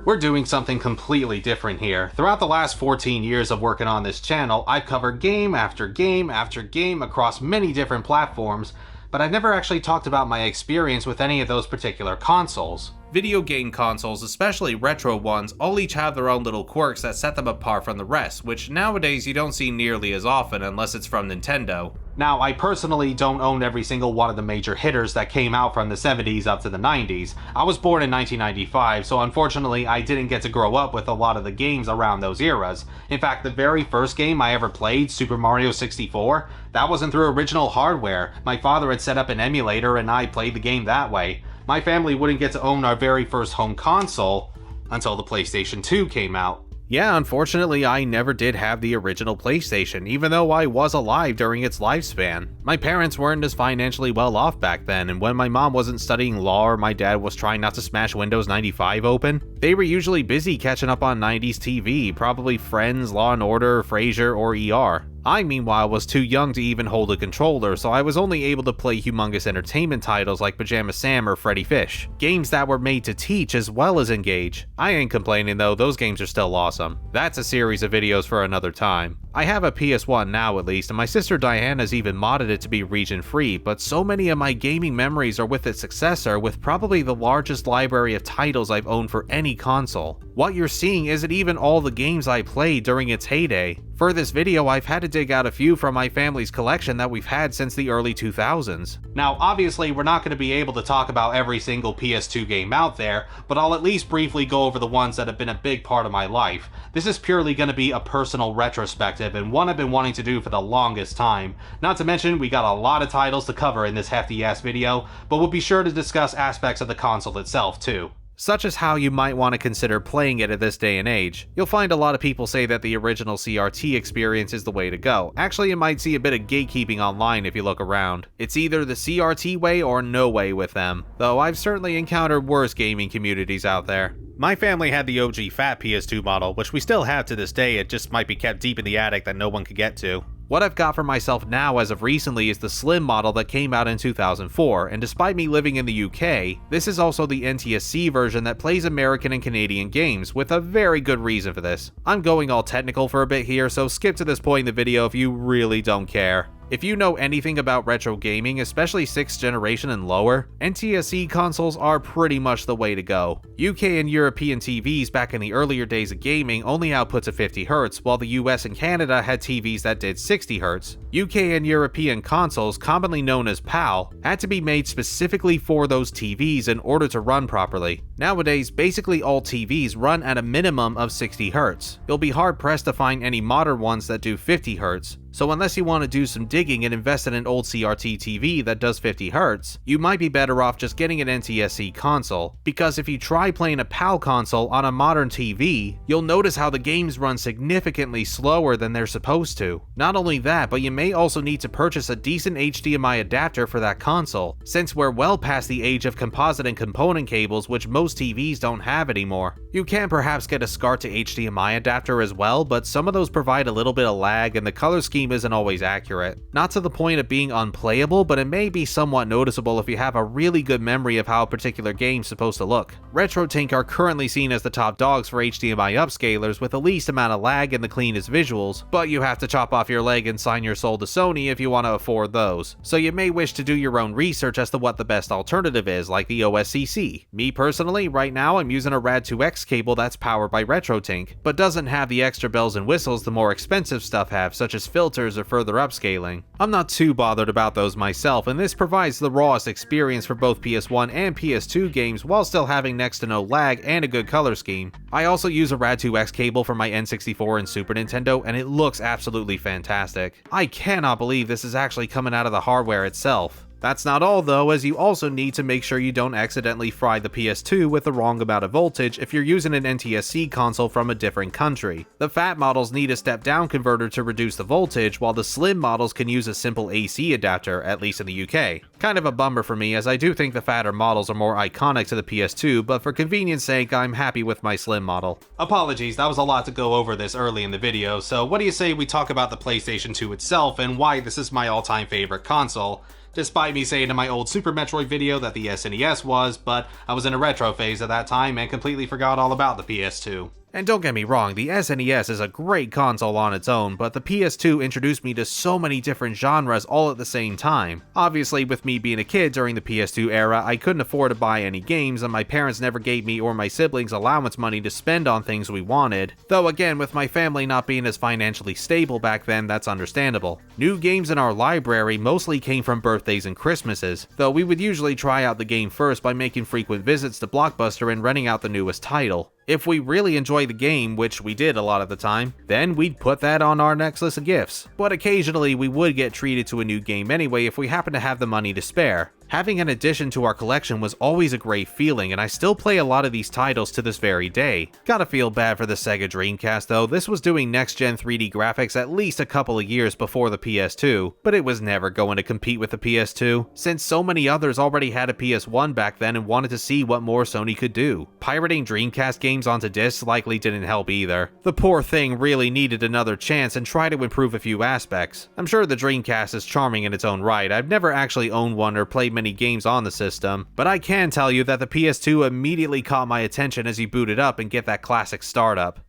We're doing something completely different here. Throughout the last 14 years of working on this channel, I've covered game after game after game across many different platforms, but I've never actually talked about my experience with any of those particular consoles. Video game consoles, especially retro ones, all each have their own little quirks that set them apart from the rest, which nowadays you don't see nearly as often unless it's from Nintendo. Now, I personally don't own every single one of the major hitters that came out from the 70s up to the 90s. I was born in 1995, so unfortunately I didn't get to grow up with a lot of the games around those eras. In fact, the very first game I ever played, Super Mario 64, that wasn't through original hardware. My father had set up an emulator and I played the game that way. My family wouldn't get to own our very first home console until the PlayStation 2 came out. Yeah, unfortunately I never did have the original PlayStation, even though I was alive during its lifespan. My parents weren't as financially well off back then, and when my mom wasn't studying law or my dad was trying not to smash Windows 95 open, they were usually busy catching up on 90s TV, probably Friends, Law & Order, Frasier, or ER. I, meanwhile, was too young to even hold a controller, so I was only able to play humongous entertainment titles like Pajama Sam or Freddy Fish. Games that were made to teach as well as engage. I ain't complaining though, those games are still awesome. That's a series of videos for another time. I have a PS1 now at least, and my sister Diana's even modded it to be region-free, but so many of my gaming memories are with its successor, with probably the largest library of titles I've owned for any console. What you're seeing isn't even all the games I played during its heyday. For this video, I've had to dig out a few from my family's collection that we've had since the early 2000s. Now, obviously, we're not going to be able to talk about every single PS2 game out there, but I'll at least briefly go over the ones that have been a big part of my life. This is purely going to be a personal retrospective, and one I've been wanting to do for the longest time. Not to mention, we got a lot of titles to cover in this hefty-ass video, but we'll be sure to discuss aspects of the console itself, too. Such as how you might want to consider playing it at this day and age. You'll find a lot of people say that the original CRT experience is the way to go. Actually, you might see a bit of gatekeeping online if you look around. It's either the CRT way or no way with them, though I've certainly encountered worse gaming communities out there. My family had the OG fat PS2 model, which we still have to this day, it just might be kept deep in the attic that no one could get to. What I've got for myself now as of recently is the slim model that came out in 2004, and despite me living in the UK, this is also the NTSC version that plays American and Canadian games, with a very good reason for this. I'm going all technical for a bit here, so skip to this point in the video if you really don't care. If you know anything about retro gaming, especially 6th generation and lower, NTSC consoles are pretty much the way to go. UK and European TVs back in the earlier days of gaming only output to 50Hz, while the US and Canada had TVs that did 60Hz. UK and European consoles, commonly known as PAL, had to be made specifically for those TVs in order to run properly. Nowadays, basically all TVs run at a minimum of 60Hz. You'll be hard pressed to find any modern ones that do 50Hz. So unless you want to do some digging and invest in an old CRT TV that does 50Hz, you might be better off just getting an NTSC console, because if you try playing a PAL console on a modern TV, you'll notice how the games run significantly slower than they're supposed to. Not only that, but you may also need to purchase a decent HDMI adapter for that console, since we're well past the age of composite and component cables, which most TVs don't have anymore. You can perhaps get a SCART to HDMI adapter as well, but some of those provide a little bit of lag and the color scheme isn't always accurate. Not to the point of being unplayable, but it may be somewhat noticeable if you have a really good memory of how a particular game's supposed to look. RetroTink are currently seen as the top dogs for HDMI upscalers with the least amount of lag and the cleanest visuals, but you have to chop off your leg and sign your soul to Sony if you want to afford those. So you may wish to do your own research as to what the best alternative is, like the OSCC. Me personally, right now I'm using a Rad2X cable that's powered by RetroTink, but doesn't have the extra bells and whistles the more expensive stuff have, such as filters or further upscaling. I'm not too bothered about those myself, and this provides the rawest experience for both PS1 and PS2 games while still having next to no lag and a good color scheme. I also use a Rad2X cable for my N64 and Super Nintendo, and it looks absolutely fantastic. I cannot believe this is actually coming out of the hardware itself. That's not all though, as you also need to make sure you don't accidentally fry the PS2 with the wrong amount of voltage if you're using an NTSC console from a different country. The fat models need a step-down converter to reduce the voltage, while the slim models can use a simple AC adapter, at least in the UK. Kind of a bummer for me, as I do think the fatter models are more iconic to the PS2, but for convenience sake, I'm happy with my slim model. Apologies, that was a lot to go over this early in the video, so what do you say we talk about the PlayStation 2 itself and why this is my all-time favorite console? despite me saying in my old Super Metroid video that the SNES was, but I was in a retro phase at that time and completely forgot all about the PS2. And don't get me wrong, the SNES is a great console on its own, but the PS2 introduced me to so many different genres all at the same time. Obviously, with me being a kid during the PS2 era, I couldn't afford to buy any games, and my parents never gave me or my siblings allowance money to spend on things we wanted. Though again, with my family not being as financially stable back then, that's understandable. New games in our library mostly came from birthdays and Christmases, though we would usually try out the game first by making frequent visits to Blockbuster and renting out the newest title. If we really enjoyed the game, which we did a lot of the time, then we'd put that on our next list of gifts. But occasionally we would get treated to a new game anyway if we happen to have the money to spare. Having an addition to our collection was always a great feeling, and I still play a lot of these titles to this very day. Gotta feel bad for the Sega Dreamcast though, this was doing next-gen 3D graphics at least a couple of years before the PS2, but it was never going to compete with the PS2, since so many others already had a PS1 back then and wanted to see what more Sony could do. Pirating Dreamcast games onto discs likely didn't help either. The poor thing really needed another chance and try to improve a few aspects. I'm sure the Dreamcast is charming in its own right, I've never actually owned one or played many games on the system, but I can tell you that the PS2 immediately caught my attention as you boot it up and get that classic startup.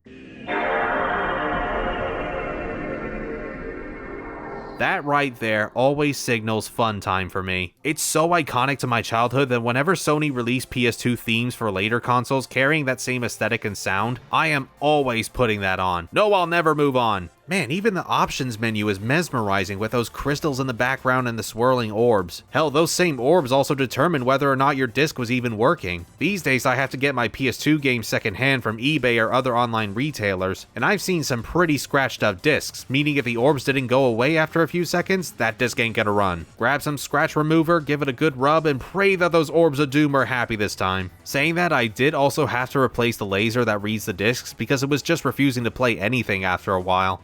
That right there always signals fun time for me. It's so iconic to my childhood that whenever Sony released PS2 themes for later consoles carrying that same aesthetic and sound, I am always putting that on. No, I'll never move on. Man, even the options menu is mesmerizing with those crystals in the background and the swirling orbs. Hell, those same orbs also determine whether or not your disc was even working. These days I have to get my PS2 games secondhand from eBay or other online retailers, and I've seen some pretty scratched up discs, meaning if the orbs didn't go away after a few seconds, that disc ain't gonna run. Grab some scratch remover, give it a good rub, and pray that those orbs of doom are happy this time. Saying that, I did also have to replace the laser that reads the discs because it was just refusing to play anything after a while.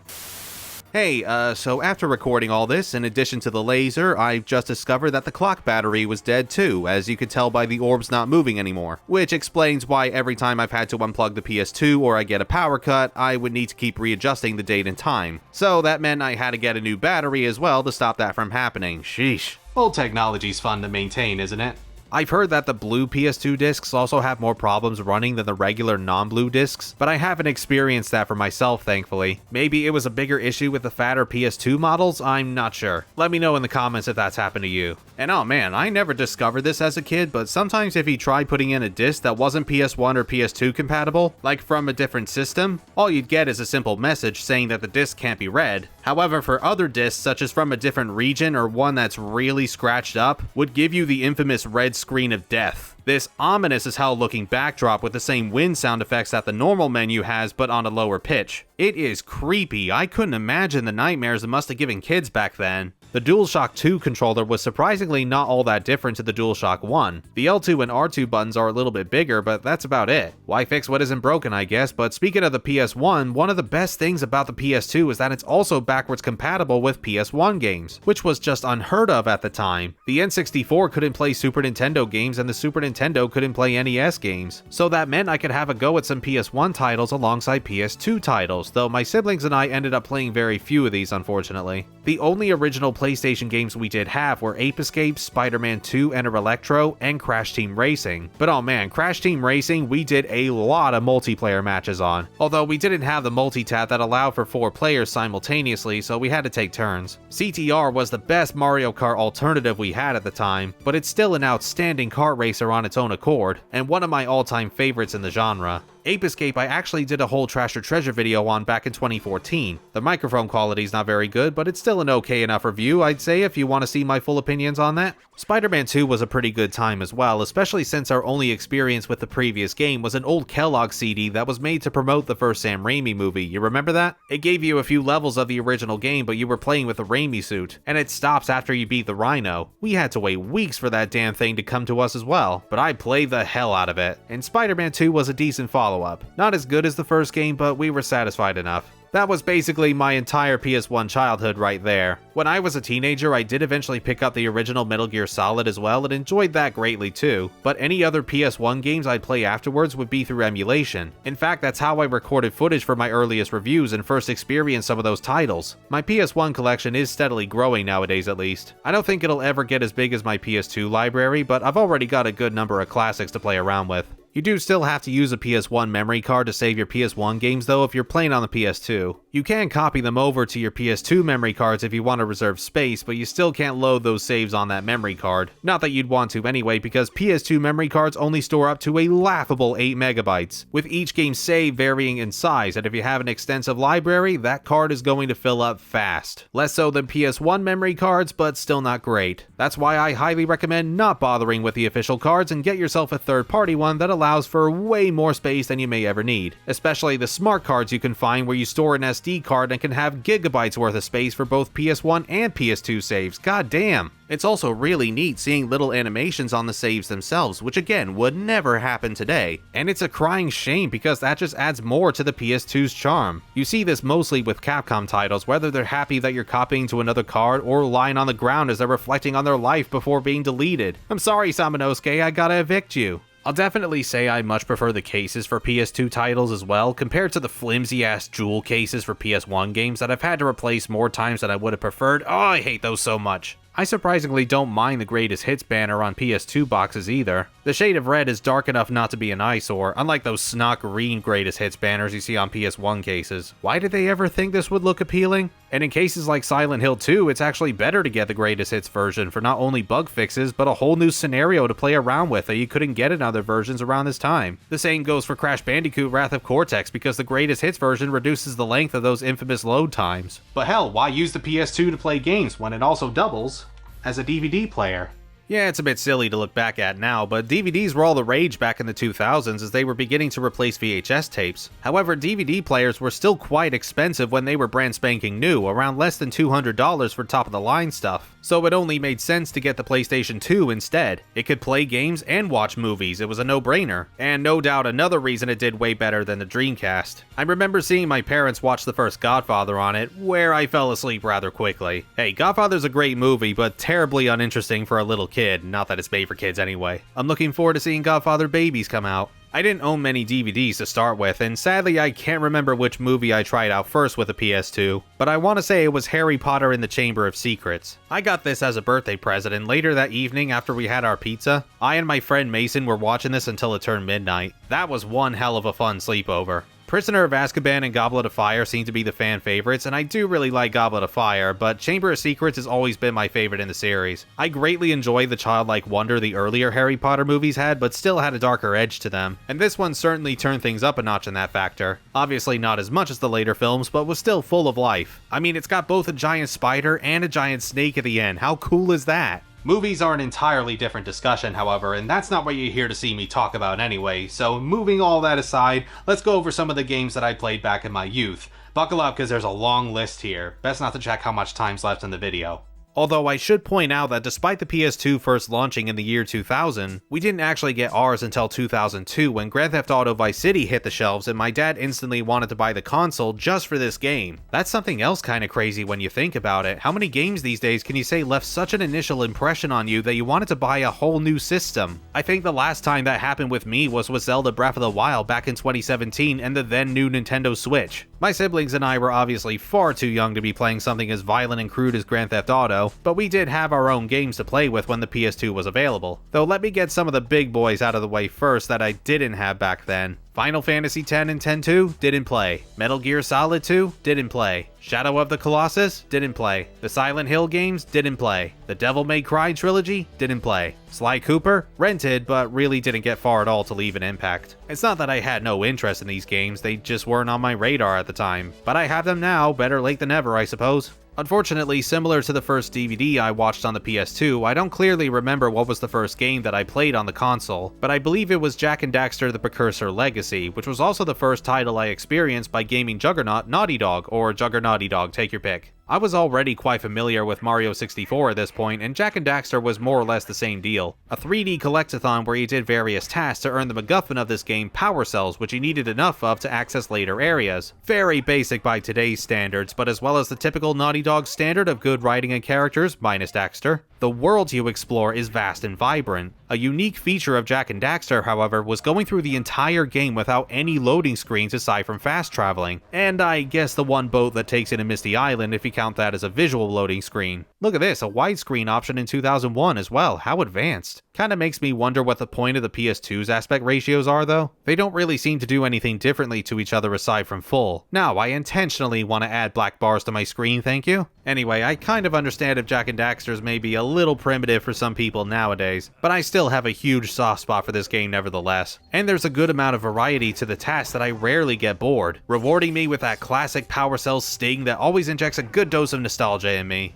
Hey, so after recording all this, in addition to the laser, I've just discovered that the clock battery was dead too, as you could tell by the orbs not moving anymore. Which explains why every time I've had to unplug the PS2 or I get a power cut, I would need to keep readjusting the date and time. So that meant I had to get a new battery as well to stop that from happening. Sheesh. Old technology's fun to maintain, isn't it? I've heard that the blue PS2 discs also have more problems running than the regular non-blue discs, but I haven't experienced that for myself, thankfully. Maybe it was a bigger issue with the fatter PS2 models, I'm not sure. Let me know in the comments if that's happened to you. And oh man, I never discovered this as a kid, but sometimes if you try putting in a disc that wasn't PS1 or PS2 compatible, like from a different system, all you'd get is a simple message saying that the disc can't be read. However, for other discs, such as from a different region or one that's really scratched up, would give you the infamous red screen of death. This ominous as hell looking backdrop with the same wind sound effects that the normal menu has but on a lower pitch. It is creepy. I couldn't imagine the nightmares it must have given kids back then. The DualShock 2 controller was surprisingly not all that different to the DualShock 1. The L2 and R2 buttons are a little bit bigger, but that's about it. Why fix what isn't broken, I guess, but speaking of the PS1, one of the best things about the PS2 is that it's also backwards compatible with PS1 games, which was just unheard of at the time. The N64 couldn't play Super Nintendo games and the Super Nintendo couldn't play NES games, so that meant I could have a go at some PS1 titles alongside PS2 titles, though my siblings and I ended up playing very few of these unfortunately. The only original PlayStation games we did have were Ape Escape, Spider-Man 2 Enter Electro, and Crash Team Racing. But oh man, Crash Team Racing we did a lot of multiplayer matches on. Although we didn't have the multi-tap that allowed for 4 players simultaneously, so we had to take turns. CTR was the best Mario Kart alternative we had at the time, but it's still an outstanding kart racer on its own accord, and one of my all-time favorites in the genre. Ape Escape I actually did a whole Trash or Treasure video on back in 2014. The microphone quality's not very good, but it's still an okay enough review, I'd say, if you want to see my full opinions on that. Spider-Man 2 was a pretty good time as well, especially since our only experience with the previous game was an old Kellogg CD that was made to promote the first Sam Raimi movie, you remember that? It gave you a few levels of the original game, but you were playing with the Raimi suit, and it stops after you beat the Rhino. We had to wait weeks for that damn thing to come to us as well, but I played the hell out of it, and Spider-Man 2 was a decent follow-up. Not as good as the first game, but we were satisfied enough. That was basically my entire PS1 childhood right there. When I was a teenager, I did eventually pick up the original Metal Gear Solid as well and enjoyed that greatly too, but any other PS1 games I'd play afterwards would be through emulation. In fact, that's how I recorded footage for my earliest reviews and first experienced some of those titles. My PS1 collection is steadily growing nowadays at least. I don't think it'll ever get as big as my PS2 library, but I've already got a good number of classics to play around with. You do still have to use a PS1 memory card to save your PS1 games though if you're playing on the PS2. You can copy them over to your PS2 memory cards if you want to reserve space, but you still can't load those saves on that memory card. Not that you'd want to anyway, because PS2 memory cards only store up to a laughable 8 megabytes, with each game save varying in size, and if you have an extensive library, that card is going to fill up fast. Less so than PS1 memory cards, but still not great. That's why I highly recommend not bothering with the official cards and get yourself a third-party one that allows for way more space than you may ever need, especially the smart cards you can find where you store an SD card and can have gigabytes worth of space for both PS1 and PS2 saves. God damn! It's also really neat seeing little animations on the saves themselves, which again would never happen today, and it's a crying shame because that just adds more to the PS2's charm. You see this mostly with Capcom titles, whether they're happy that you're copying to another card or lying on the ground as they're reflecting on their life before being deleted. I'm sorry, Samanosuke, I gotta evict you. I'll definitely say I much prefer the cases for PS2 titles as well, compared to the flimsy-ass jewel cases for PS1 games that I've had to replace more times than I would have preferred. Oh, I hate those so much. I surprisingly don't mind the Greatest Hits banner on PS2 boxes either. The shade of red is dark enough not to be an eyesore, unlike those snot green Greatest Hits banners you see on PS1 cases. Why did they ever think this would look appealing? And in cases like Silent Hill 2, it's actually better to get the Greatest Hits version for not only bug fixes, but a whole new scenario to play around with that you couldn't get in other versions around this time. The same goes for Crash Bandicoot Wrath of Cortex, because the Greatest Hits version reduces the length of those infamous load times. But hell, why use the PS2 to play games when it also doubles as a DVD player? Yeah, it's a bit silly to look back at now, but DVDs were all the rage back in the 2000s as they were beginning to replace VHS tapes. However, DVD players were still quite expensive when they were brand spanking new, around less than $200 for top-of-the-line stuff. So it only made sense to get the PlayStation 2 instead. It could play games and watch movies, it was a no-brainer. And no doubt another reason it did way better than the Dreamcast. I remember seeing my parents watch the first Godfather on it, where I fell asleep rather quickly. Hey, Godfather's a great movie, but terribly uninteresting for a little kid, not that it's made for kids anyway. I'm looking forward to seeing Godfather Babies come out. I didn't own many DVDs to start with, and sadly I can't remember which movie I tried out first with a PS2, but I want to say it was Harry Potter and the Chamber of Secrets. I got this as a birthday present, and later that evening after we had our pizza, I and my friend Mason were watching this until it turned midnight. That was one hell of a fun sleepover. Prisoner of Azkaban and Goblet of Fire seem to be the fan favorites, and I do really like Goblet of Fire, but Chamber of Secrets has always been my favorite in the series. I greatly enjoy the childlike wonder the earlier Harry Potter movies had, but still had a darker edge to them, and this one certainly turned things up a notch in that factor. Obviously not as much as the later films, but was still full of life. I mean, it's got both a giant spider and a giant snake at the end. How cool is that? Movies are an entirely different discussion, however, and that's not what you're here to see me talk about anyway, so moving all that aside, let's go over some of the games that I played back in my youth. Buckle up because there's a long list here. Best not to check how much time's left in the video. Although I should point out that despite the PS2 first launching in the year 2000, we didn't actually get ours until 2002 when Grand Theft Auto Vice City hit the shelves and my dad instantly wanted to buy the console just for this game. That's something else kinda crazy when you think about it. How many games these days can you say left such an initial impression on you that you wanted to buy a whole new system? I think the last time that happened with me was with Zelda Breath of the Wild back in 2017 and the then new Nintendo Switch. My siblings and I were obviously far too young to be playing something as violent and crude as Grand Theft Auto, but we did have our own games to play with when the PS2 was available. Though let me get some of the big boys out of the way first that I didn't have back then. Final Fantasy X and X-2, didn't play. Metal Gear Solid 2, didn't play. Shadow of the Colossus, didn't play. The Silent Hill games, didn't play. The Devil May Cry trilogy, didn't play. Sly Cooper, rented, but really didn't get far at all to leave an impact. It's not that I had no interest in these games, they just weren't on my radar at the time. But I have them now, better late than never, I suppose. Unfortunately, similar to the first DVD I watched on the PS2, I don't clearly remember what was the first game that I played on the console, but I believe it was Jak and Daxter the Precursor Legacy, which was also the first title I experienced by gaming juggernaut Naughty Dog, or Juggernaughty Dog, take your pick. I was already quite familiar with Mario 64 at this point, and Jak and Daxter was more or less the same deal. A 3D collectathon where you did various tasks to earn the MacGuffin of this game, power cells, which you needed enough of to access later areas. Very basic by today's standards, but as well as the typical Naughty Dog standard of good writing and characters, minus Daxter, the world you explore is vast and vibrant. A unique feature of Jak and Daxter, however, was going through the entire game without any loading screens aside from fast traveling, and I guess the one boat that takes in Misty Island if you count that as a visual loading screen. Look at this, a widescreen option in 2001 as well, how advanced. Kinda makes me wonder what the point of the PS2's aspect ratios are though. They don't really seem to do anything differently to each other aside from full. Now, I intentionally want to add black bars to my screen, thank you. Anyway, I kind of understand if Jak and Daxter's may be a little primitive for some people nowadays, but I still have a huge soft spot for this game nevertheless. And there's a good amount of variety to the tasks that I rarely get bored, rewarding me with that classic power cell sting that always injects a good dose of nostalgia in me.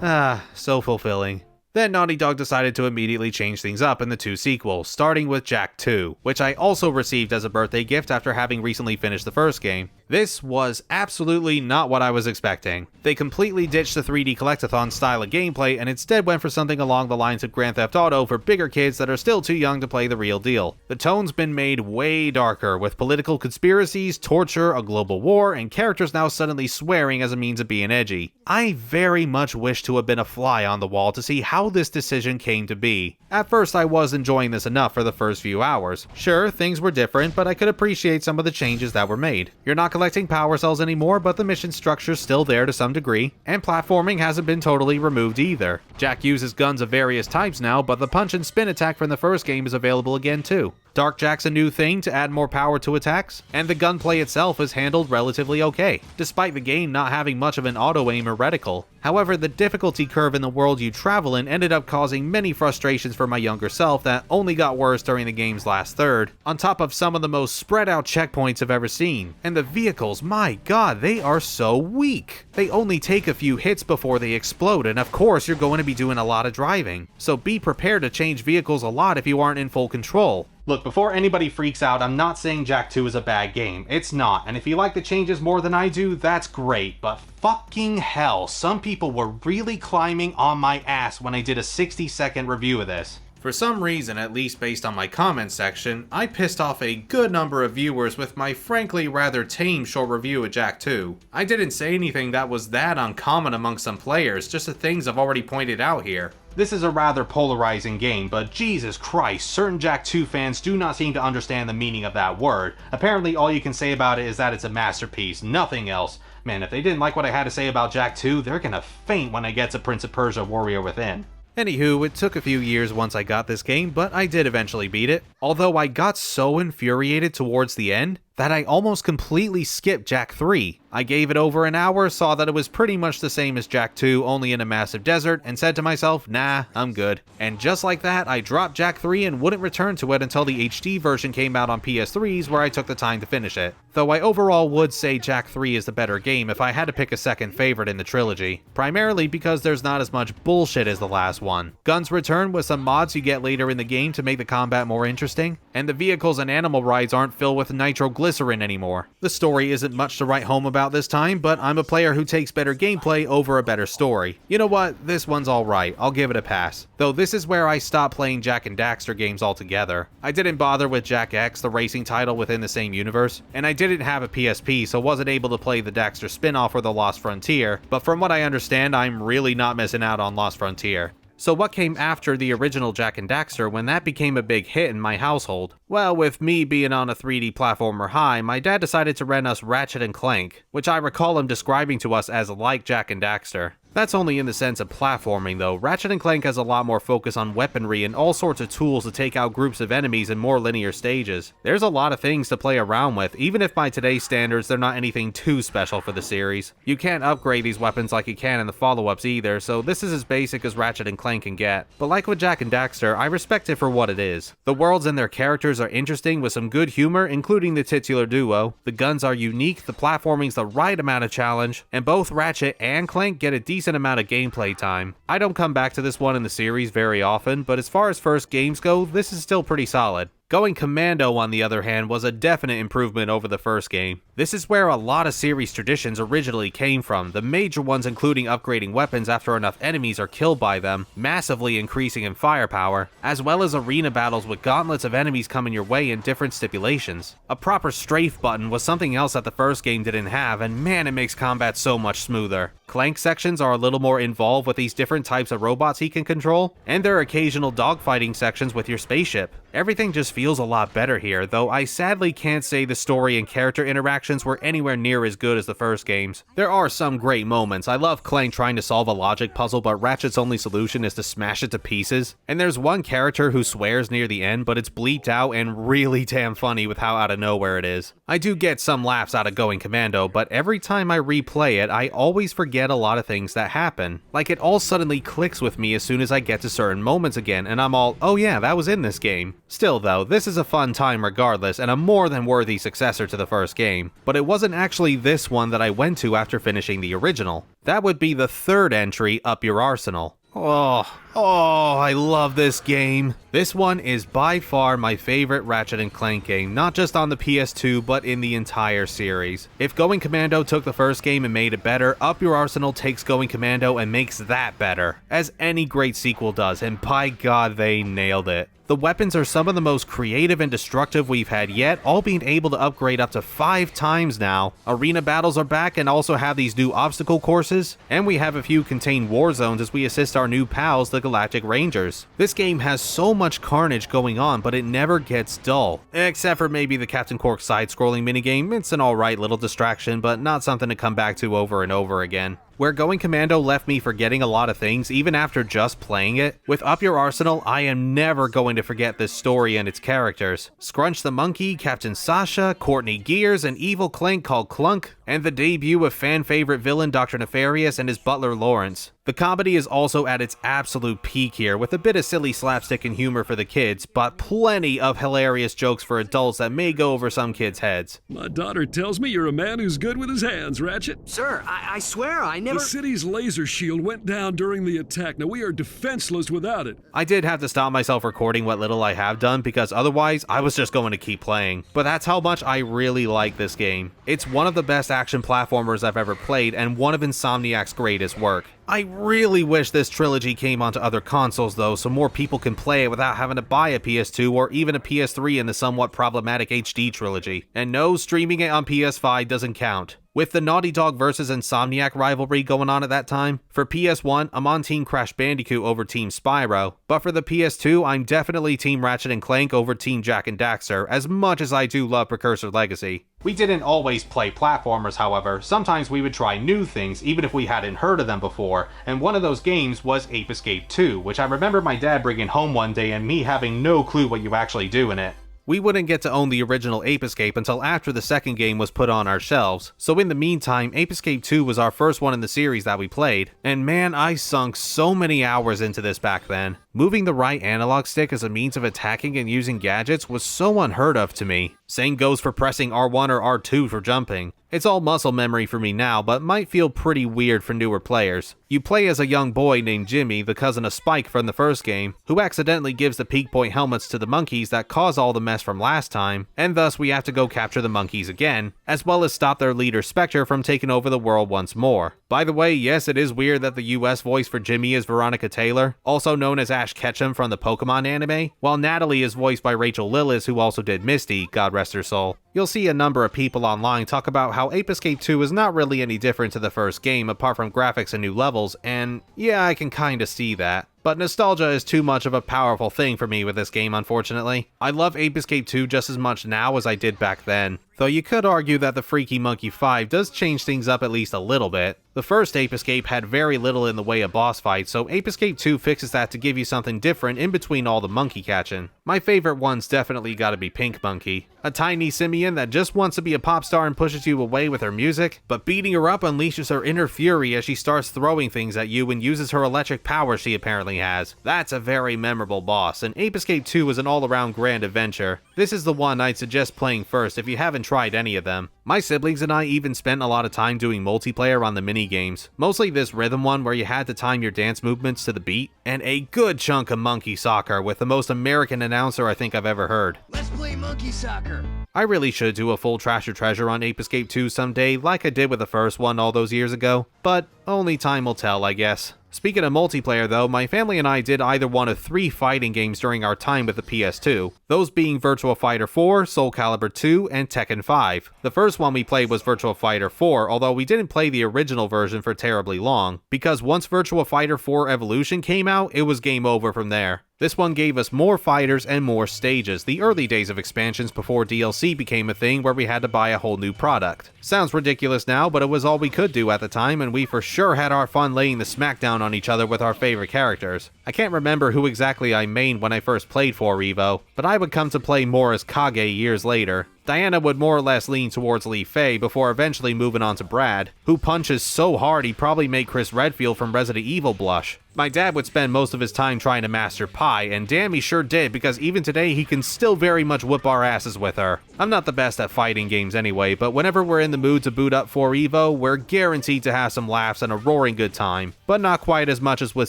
Ah, so fulfilling. Then Naughty Dog decided to immediately change things up in the 2 sequels, starting with Jak II, which I also received as a birthday gift after having recently finished the first game. This was absolutely not what I was expecting. They completely ditched the 3D collectathon style of gameplay and instead went for something along the lines of Grand Theft Auto for bigger kids that are still too young to play the real deal. The tone's been made way darker, with political conspiracies, torture, a global war, and characters now suddenly swearing as a means of being edgy. I very much wish to have been a fly on the wall to see how this decision came to be. At first I was enjoying this enough for the first few hours. Sure, things were different, but I could appreciate some of the changes that were made. You're not collecting power cells anymore, but the mission structure's still there to some degree, and platforming hasn't been totally removed either. Jak uses guns of various types now, but the punch and spin attack from the first game is available again too. Dark Jak's a new thing to add more power to attacks, and the gunplay itself is handled relatively okay, despite the game not having much of an auto-aim or reticle. However, the difficulty curve in the world you travel in ended up causing many frustrations for my younger self that only got worse during the game's last third, on top of some of the most spread out checkpoints I've ever seen. And the vehicles, my god, they are so weak. They only take a few hits before they explode, and of course you're going to be doing a lot of driving. So be prepared to change vehicles a lot if you aren't in full control. Look, before anybody freaks out, I'm not saying Jak II is a bad game. It's not, and if you like the changes more than I do, that's great, but fucking hell, some people were really climbing on my ass when I did a 60-second review of this. For some reason, at least based on my comment section, I pissed off a good number of viewers with my frankly rather tame short review of Jak II. I didn't say anything that was that uncommon among some players, just the things I've already pointed out here. This is a rather polarizing game, but Jesus Christ, certain Jak II fans do not seem to understand the meaning of that word. Apparently all you can say about it is that it's a masterpiece, nothing else. Man, if they didn't like what I had to say about Jak II, they're gonna faint when I get to Prince of Persia Warrior Within. Anywho, it took a few years once I got this game, but I did eventually beat it. Although I got so infuriated towards the end that I almost completely skipped Jak III. I gave it over an hour, saw that it was pretty much the same as Jak II, only in a massive desert, and said to myself, nah, I'm good. And just like that, I dropped Jak III and wouldn't return to it until the HD version came out on PS3s, where I took the time to finish it. Though I overall would say Jak III is the better game if I had to pick a second favorite in the trilogy, primarily because there's not as much bullshit as the last one. Guns return with some mods you get later in the game to make the combat more interesting, and the vehicles and animal rides aren't filled with nitroglycerin anymore. The story isn't much to write home about this time, but I'm a player who takes better gameplay over a better story. You know what, this one's alright, I'll give it a pass. Though this is where I stopped playing Jak and Daxter games altogether. I didn't bother with Jak X, the racing title within the same universe, and I didn't have a PSP, so wasn't able to play the Daxter spin-off or the Lost Frontier, but from what I understand, I'm really not missing out on Lost Frontier. So what came after the original Jak and Daxter when that became a big hit in my household? Well, with me being on a 3D platformer high, my dad decided to rent us Ratchet Clank, which I recall him describing to us as like Jak and Daxter. That's only in the sense of platforming though. Ratchet & Clank has a lot more focus on weaponry and all sorts of tools to take out groups of enemies in more linear stages. There's a lot of things to play around with, even if by today's standards they're not anything too special for the series. You can't upgrade these weapons like you can in the follow-ups either, so this is as basic as Ratchet & Clank can get. But like with Jak and Daxter, I respect it for what it is. The worlds and their characters are interesting with some good humor, including the titular duo. The guns are unique, the platforming's the right amount of challenge, and both Ratchet and Clank get a decent amount of gameplay time. I don't come back to this one in the series very often, but as far as first games go, this is still pretty solid. Going Commando, on the other hand, was a definite improvement over the first game. This is where a lot of series traditions originally came from, the major ones including upgrading weapons after enough enemies are killed by them, massively increasing in firepower, as well as arena battles with gauntlets of enemies coming your way in different stipulations. A proper strafe button was something else that the first game didn't have, and man, it makes combat so much smoother. Clank sections are a little more involved with these different types of robots he can control, and there are occasional dogfighting sections with your spaceship. Everything just feels a lot better here, though I sadly can't say the story and character interactions were anywhere near as good as the first games. There are some great moments. I love Clank trying to solve a logic puzzle, but Ratchet's only solution is to smash it to pieces. And there's one character who swears near the end, but it's bleeped out and really damn funny with how out of nowhere it is. I do get some laughs out of Going Commando, but every time I replay it, I always forget a lot of things that happen. Like, it all suddenly clicks with me as soon as I get to certain moments again, and I'm all, oh yeah, that was in this game. Still though, this is a fun time regardless, and a more than worthy successor to the first game. But it wasn't actually this one that I went to after finishing the original. That would be the third entry, Up Your Arsenal. Oh, I love this game. This one is by far my favorite Ratchet & Clank game, not just on the PS2, but in the entire series. If Going Commando took the first game and made it better, Up Your Arsenal takes Going Commando and makes that better, as any great sequel does, and by God, they nailed it. The weapons are some of the most creative and destructive we've had yet, all being able to upgrade up to 5 times now. Arena battles are back and also have these new obstacle courses, and we have a few contained war zones as we assist our new pals, the Galactic Rangers. This game has so much carnage going on, but it never gets dull. Except for maybe the Captain Cork side-scrolling minigame. It's an alright little distraction, but not something to come back to over and over again. Where Going Commando left me forgetting a lot of things even after just playing it, with Up Your Arsenal, I am never going to forget this story and its characters. Scrunch the Monkey, Captain Sasha, Courtney Gears, an evil Clank called Clunk, and the debut of fan-favorite villain Dr. Nefarious and his butler Lawrence. The comedy is also at its absolute peak here, with a bit of silly slapstick and humor for the kids, but plenty of hilarious jokes for adults that may go over some kids' heads. My daughter tells me you're a man who's good with his hands, Ratchet. Sir, I swear I never... The city's laser shield went down during the attack. Now we are defenseless without it. I did have to stop myself recording what little I have done, because otherwise I was just going to keep playing. But that's how much I really like this game. It's one of the best action platformers I've ever played, and one of Insomniac's greatest work. I really wish this trilogy came onto other consoles though, so more people can play it without having to buy a PS2 or even a PS3 in the somewhat problematic HD trilogy. And no, streaming it on PS5 doesn't count. With the Naughty Dog versus Insomniac rivalry going on at that time, for PS1, I'm on Team Crash Bandicoot over Team Spyro, but for the PS2, I'm definitely Team Ratchet & Clank over Team Jak and Daxter, as much as I do love Precursor Legacy. We didn't always play platformers, however. Sometimes we would try new things, even if we hadn't heard of them before, and one of those games was Ape Escape 2, which I remember my dad bringing home one day and me having no clue what you actually do in it. We wouldn't get to own the original Ape Escape until after the second game was put on our shelves, so in the meantime, Ape Escape 2 was our first one in the series that we played, and man, I sunk so many hours into this back then. Moving the right analog stick as a means of attacking and using gadgets was so unheard of to me. Same goes for pressing R1 or R2 for jumping. It's all muscle memory for me now, but might feel pretty weird for newer players. You play as a young boy named Jimmy, the cousin of Spike from the first game, who accidentally gives the peak point helmets to the monkeys that cause all the mess from last time, and thus we have to go capture the monkeys again, as well as stop their leader Spectre from taking over the world once more. By the way, yes, it is weird that the US voice for Jimmy is Veronica Taylor, also known as Ash Ketchum from the Pokemon anime, while Natalie is voiced by Rachel Lillis, who also did Misty, God rest her soul. You'll see a number of people online talk about how Ape Escape 2 is not really any different to the first game apart from graphics and new levels, and yeah, I can kinda see that. But nostalgia is too much of a powerful thing for me with this game, unfortunately. I love Ape Escape 2 just as much now as I did back then, though you could argue that the Freaky Monkey 5 does change things up at least a little bit. The first Ape Escape had very little in the way of boss fights, so Ape Escape 2 fixes that to give you something different in between all the monkey catching. My favorite one's definitely gotta be Pink Monkey, a tiny simian that just wants to be a pop star and pushes you away with her music, but beating her up unleashes her inner fury as she starts throwing things at you and uses her electric power she apparently certainly has. That's a very memorable boss, and Ape Escape 2 is an all-around grand adventure. This is the one I'd suggest playing first if you haven't tried any of them. My siblings and I even spent a lot of time doing multiplayer on the mini-games, mostly this rhythm one where you had to time your dance movements to the beat, and a good chunk of monkey soccer with the most American announcer I think I've ever heard. Let's play monkey soccer. I really should do a full Trash or Treasure on Ape Escape 2 someday like I did with the first one all those years ago, but only time will tell, I guess. Speaking of multiplayer though, my family and I did either one of 3 fighting games during our time with the PS2, those being Virtua Fighter 4, Soul Calibur 2, and Tekken 5. The first one we played was Virtua Fighter 4, although we didn't play the original version for terribly long, because once Virtua Fighter 4 Evolution came out, it was game over from there. This one gave us more fighters and more stages, the early days of expansions before DLC became a thing where we had to buy a whole new product. Sounds ridiculous now, but it was all we could do at the time, and we for sure had our fun laying the smackdown on each other with our favorite characters. I can't remember who exactly I mained when I first played 4 Evo, but I would come to play more as Kage years later. Diana would more or less lean towards Lee Fei before eventually moving on to Brad, who punches so hard he'd probably make Chris Redfield from Resident Evil blush. My dad would spend most of his time trying to master Pi, and damn he sure did, because even today he can still very much whip our asses with her. I'm not the best at fighting games anyway, but whenever we're in the mood to boot up 4 Evo, we're guaranteed to have some laughs and a roaring good time, but not quite as much as with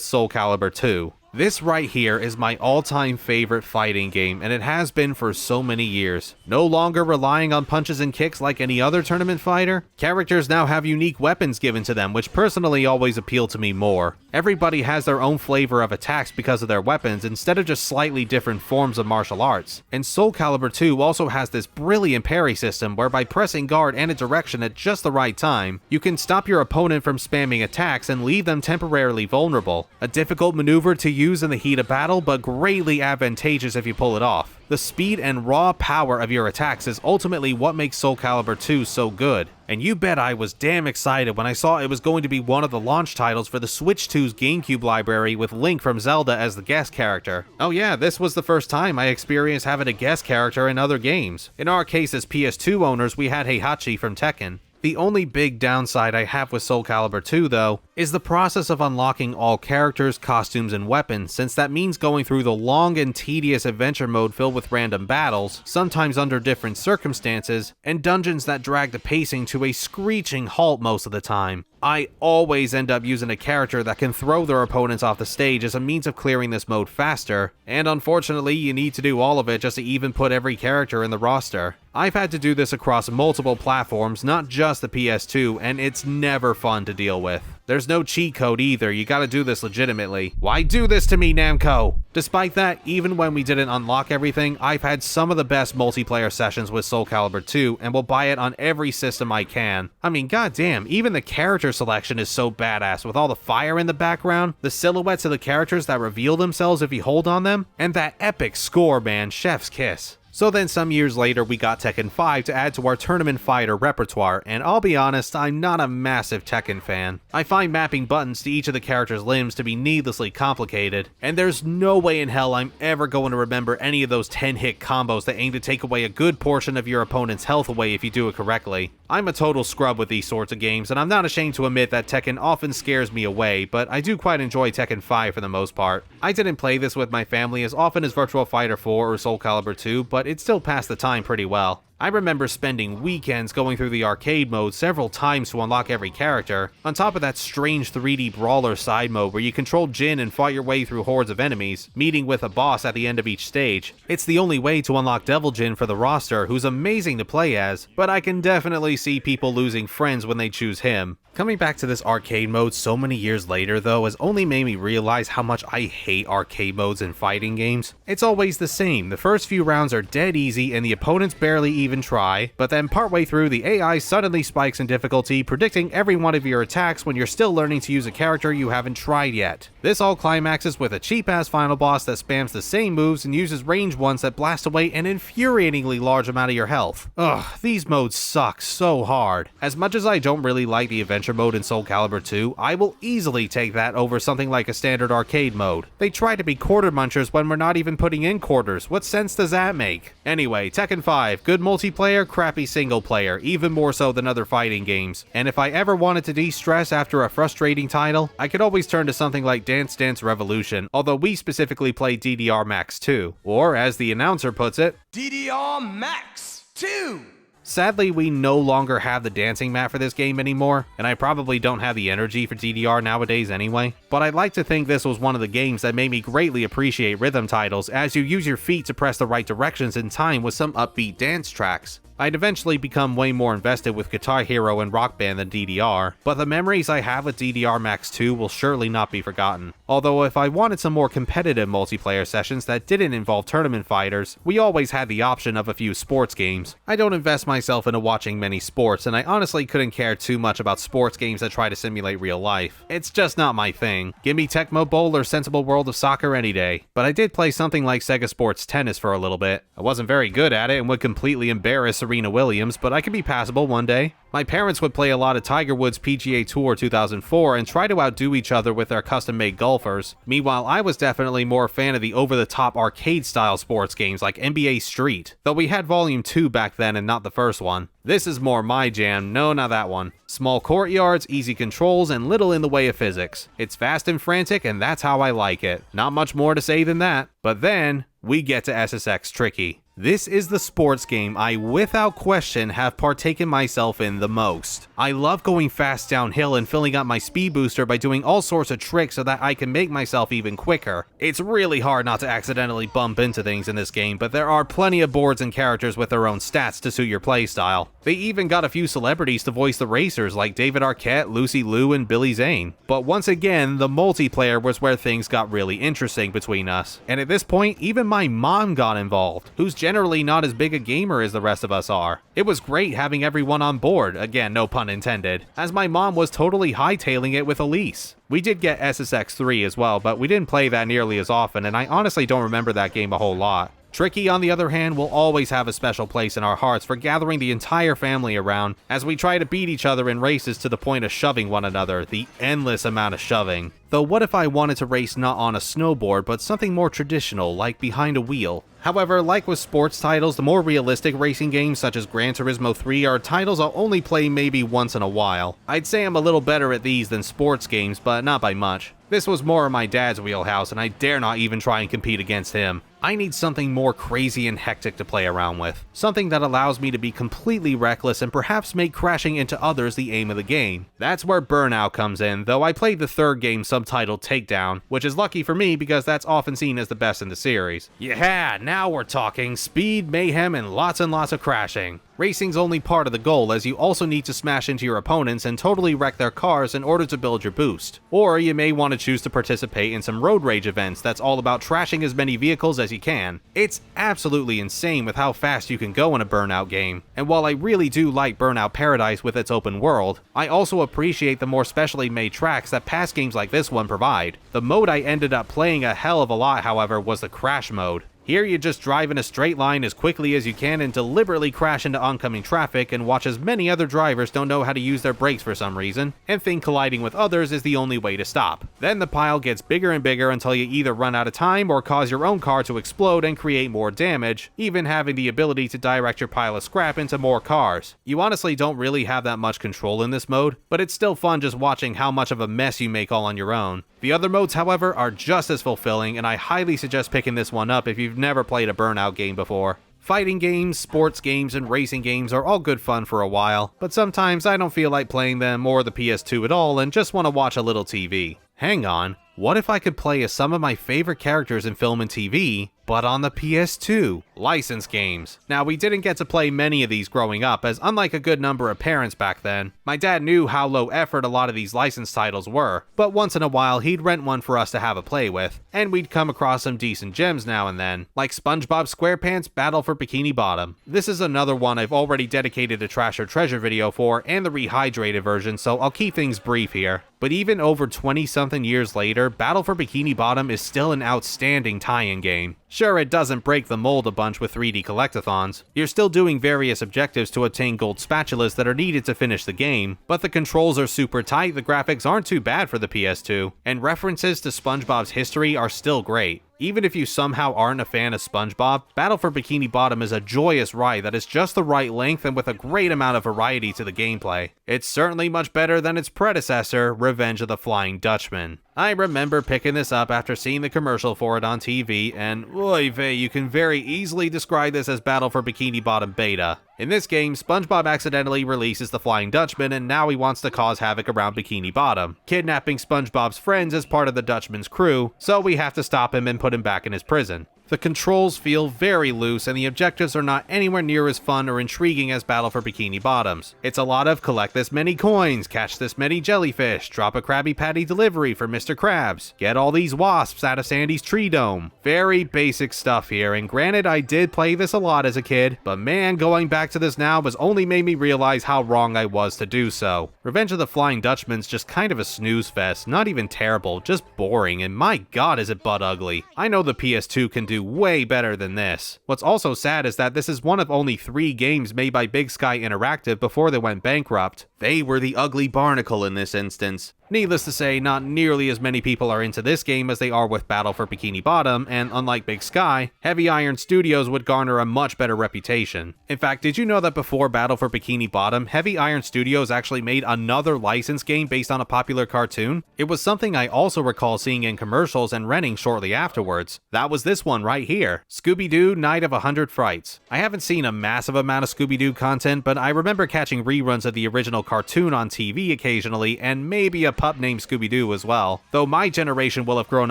Soul Calibur 2. This right here is my all-time favorite fighting game, and it has been for so many years. No longer relying on punches and kicks like any other tournament fighter, characters now have unique weapons given to them, which personally always appeal to me more. Everybody has their own flavor of attacks because of their weapons, instead of just slightly different forms of martial arts. And Soul Calibur 2 also has this brilliant parry system where by pressing guard and a direction at just the right time, you can stop your opponent from spamming attacks and leave them temporarily vulnerable. A difficult maneuver to use in the heat of battle, but greatly advantageous if you pull it off. The speed and raw power of your attacks is ultimately what makes Soul Calibur 2 so good. And you bet I was damn excited when I saw it was going to be one of the launch titles for the Switch 2's GameCube library with Link from Zelda as the guest character. Oh yeah, this was the first time I experienced having a guest character in other games. In our case as PS2 owners, we had Heihachi from Tekken. The only big downside I have with Soul Calibur 2 though, is the process of unlocking all characters, costumes, and weapons, since that means going through the long and tedious adventure mode filled with random battles, sometimes under different circumstances, and dungeons that drag the pacing to a screeching halt most of the time. I always end up using a character that can throw their opponents off the stage as a means of clearing this mode faster, and unfortunately you need to do all of it just to even put every character in the roster. I've had to do this across multiple platforms, not just the PS2, and it's never fun to deal with. There's no cheat code either, you gotta do this legitimately. Why do this to me, Namco? Despite that, even when we didn't unlock everything, I've had some of the best multiplayer sessions with Soul Calibur 2, and will buy it on every system I can. I mean, goddamn, even the character selection is so badass with all the fire in the background, the silhouettes of the characters that reveal themselves if you hold on them, and that epic score, man, chef's kiss. So then some years later we got Tekken 5 to add to our tournament fighter repertoire, and I'll be honest, I'm not a massive Tekken fan. I find mapping buttons to each of the characters' limbs to be needlessly complicated, and there's no way in hell I'm ever going to remember any of those 10-hit combos that aim to take away a good portion of your opponent's health away if you do it correctly. I'm a total scrub with these sorts of games, and I'm not ashamed to admit that Tekken often scares me away, but I do quite enjoy Tekken 5 for the most part. I didn't play this with my family as often as Virtua Fighter 4 or Soul Calibur 2, but it still passed the time pretty well. I remember spending weekends going through the arcade mode several times to unlock every character, on top of that strange 3D brawler side mode where you control Jin and fight your way through hordes of enemies, meeting with a boss at the end of each stage. It's the only way to unlock Devil Jin for the roster, who's amazing to play as, but I can definitely see people losing friends when they choose him. Coming back to this arcade mode so many years later though has only made me realize how much I hate arcade modes in fighting games. It's always the same, the first few rounds are dead easy and the opponents barely even try, but then partway through the AI suddenly spikes in difficulty, predicting every one of your attacks when you're still learning to use a character you haven't tried yet. This all climaxes with a cheap ass final boss that spams the same moves and uses range ones that blast away an infuriatingly large amount of your health. Ugh, these modes suck so hard. As much as I don't really like the adventure mode in Soul Calibur 2, I will easily take that over something like a standard arcade mode. They try to be quarter munchers when we're not even putting in quarters. What sense does that make? Anyway, Tekken 5, good multiplayer multiplayer, crappy single player, even more so than other fighting games. And if I ever wanted to de-stress after a frustrating title, I could always turn to something like Dance Dance Revolution, although we specifically play DDR Max 2. Or, as the announcer puts it, DDR Max 2! Sadly, we no longer have the dancing mat for this game anymore, and I probably don't have the energy for DDR nowadays anyway, but I'd like to think this was one of the games that made me greatly appreciate rhythm titles, as you use your feet to press the right directions in time with some upbeat dance tracks. I'd eventually become way more invested with Guitar Hero and Rock Band than DDR, but the memories I have with DDR Max 2 will surely not be forgotten. Although if I wanted some more competitive multiplayer sessions that didn't involve tournament fighters, we always had the option of a few sports games. I don't invest myself into watching many sports, and I honestly couldn't care too much about sports games that try to simulate real life. It's just not my thing. Give me Tecmo Bowl or Sensible World of Soccer any day. But I did play something like Sega Sports Tennis for a little bit. I wasn't very good at it and would completely embarrass Serena Williams, but I could be passable one day. My parents would play a lot of Tiger Woods PGA Tour 2004 and try to outdo each other with their custom-made golfers. Meanwhile, I was definitely more a fan of the over-the-top arcade-style sports games like NBA Street, though we had Volume 2 back then and not the first one. This is more my jam, no, not that one. Small courtyards, easy controls, and little in the way of physics. It's fast and frantic, and that's how I like it. Not much more to say than that. But then, we get to SSX Tricky. This is the sports game I, without question, have partaken myself in the most. I love going fast downhill and filling up my speed booster by doing all sorts of tricks so that I can make myself even quicker. It's really hard not to accidentally bump into things in this game, but there are plenty of boards and characters with their own stats to suit your playstyle. They even got a few celebrities to voice the racers like David Arquette, Lucy Liu, and Billy Zane. But once again, the multiplayer was where things got really interesting between us. And at this point, even my mom got involved, who's generally not as big a gamer as the rest of us are. It was great having everyone on board, again no pun intended, as my mom was totally hightailing it with Elise. We did get SSX 3 as well, but we didn't play that nearly as often, and I honestly don't remember that game a whole lot. Tricky, on the other hand, will always have a special place in our hearts for gathering the entire family around as we try to beat each other in races to the point of shoving one another, the endless amount of shoving. Though what if I wanted to race not on a snowboard but something more traditional, like behind a wheel? However, like with sports titles, the more realistic racing games such as Gran Turismo 3 are titles I'll only play maybe once in a while. I'd say I'm a little better at these than sports games, but not by much. This was more of my dad's wheelhouse, and I dare not even try and compete against him. I need something more crazy and hectic to play around with. Something that allows me to be completely reckless and perhaps make crashing into others the aim of the game. That's where Burnout comes in, though I played the third game subtitled Takedown, which is lucky for me because that's often seen as the best in the series. Yeah, now we're talking speed, mayhem, and lots of crashing. Racing's only part of the goal, as you also need to smash into your opponents and totally wreck their cars in order to build your boost. Or you may want to choose to participate in some road rage events that's all about trashing as many vehicles as you can. It's absolutely insane with how fast you can go in a Burnout game, and while I really do like Burnout Paradise with its open world, I also appreciate the more specially made tracks that past games like this one provide. The mode I ended up playing a hell of a lot, however, was the crash mode. Here you just drive in a straight line as quickly as you can and deliberately crash into oncoming traffic and watch as many other drivers don't know how to use their brakes for some reason, and think colliding with others is the only way to stop. Then the pile gets bigger and bigger until you either run out of time or cause your own car to explode and create more damage, even having the ability to direct your pile of scrap into more cars. You honestly don't really have that much control in this mode, but it's still fun just watching how much of a mess you make all on your own. The other modes, however, are just as fulfilling, and I highly suggest picking this one up if you've never played a Burnout game before. Fighting games, sports games, and racing games are all good fun for a while, but sometimes I don't feel like playing them or the PS2 at all and just want to watch a little TV. Hang on, what if I could play as some of my favorite characters in film and TV, but on the PS2? Licensed games. Now, we didn't get to play many of these growing up, as unlike a good number of parents back then, my dad knew how low effort a lot of these licensed titles were, but once in a while he'd rent one for us to have a play with, and we'd come across some decent gems now and then, like SpongeBob SquarePants Battle for Bikini Bottom. This is another one I've already dedicated a Trash or Treasure video for, and the rehydrated version, so I'll keep things brief here. But even over 20-something years later, Battle for Bikini Bottom is still an outstanding tie-in game. Sure, it doesn't break the mold a bunch with 3D collectathons. You're still doing various objectives to obtain gold spatulas that are needed to finish the game, but the controls are super tight, the graphics aren't too bad for the PS2, and references to SpongeBob's history are still great. Even if you somehow aren't a fan of SpongeBob, Battle for Bikini Bottom is a joyous ride that is just the right length and with a great amount of variety to the gameplay. It's certainly much better than its predecessor, Revenge of the Flying Dutchman. I remember picking this up after seeing the commercial for it on TV, and oy vey, you can very easily describe this as Battle for Bikini Bottom Beta. In this game, SpongeBob accidentally releases the Flying Dutchman, and now he wants to cause havoc around Bikini Bottom, kidnapping SpongeBob's friends as part of the Dutchman's crew, so we have to stop him and put him back in his prison. The controls feel very loose, and the objectives are not anywhere near as fun or intriguing as Battle for Bikini Bottoms. It's a lot of collect this many coins, catch this many jellyfish, drop a Krabby Patty delivery for Mr. Krabs, get all these wasps out of Sandy's tree dome. Very basic stuff here, and granted I did play this a lot as a kid, but man, going back to this now has only made me realize how wrong I was to do so. Revenge of the Flying Dutchman's just kind of a snooze fest, not even terrible, just boring, and my god is it butt ugly. I know the PS2 can do way better than this. What's also sad is that this is one of only 3 games made by Big Sky Interactive before they went bankrupt. They were the ugly barnacle in this instance. Needless to say, not nearly as many people are into this game as they are with Battle for Bikini Bottom, and unlike Big Sky, Heavy Iron Studios would garner a much better reputation. In fact, did you know that before Battle for Bikini Bottom, Heavy Iron Studios actually made another licensed game based on a popular cartoon? It was something I also recall seeing in commercials and renting shortly afterwards. That was this one right here, Scooby-Doo Night of 100 Frights. I haven't seen a massive amount of Scooby-Doo content, but I remember catching reruns of the original cartoon on TV occasionally, and maybe a pup named Scooby-Doo as well. Though my generation will have grown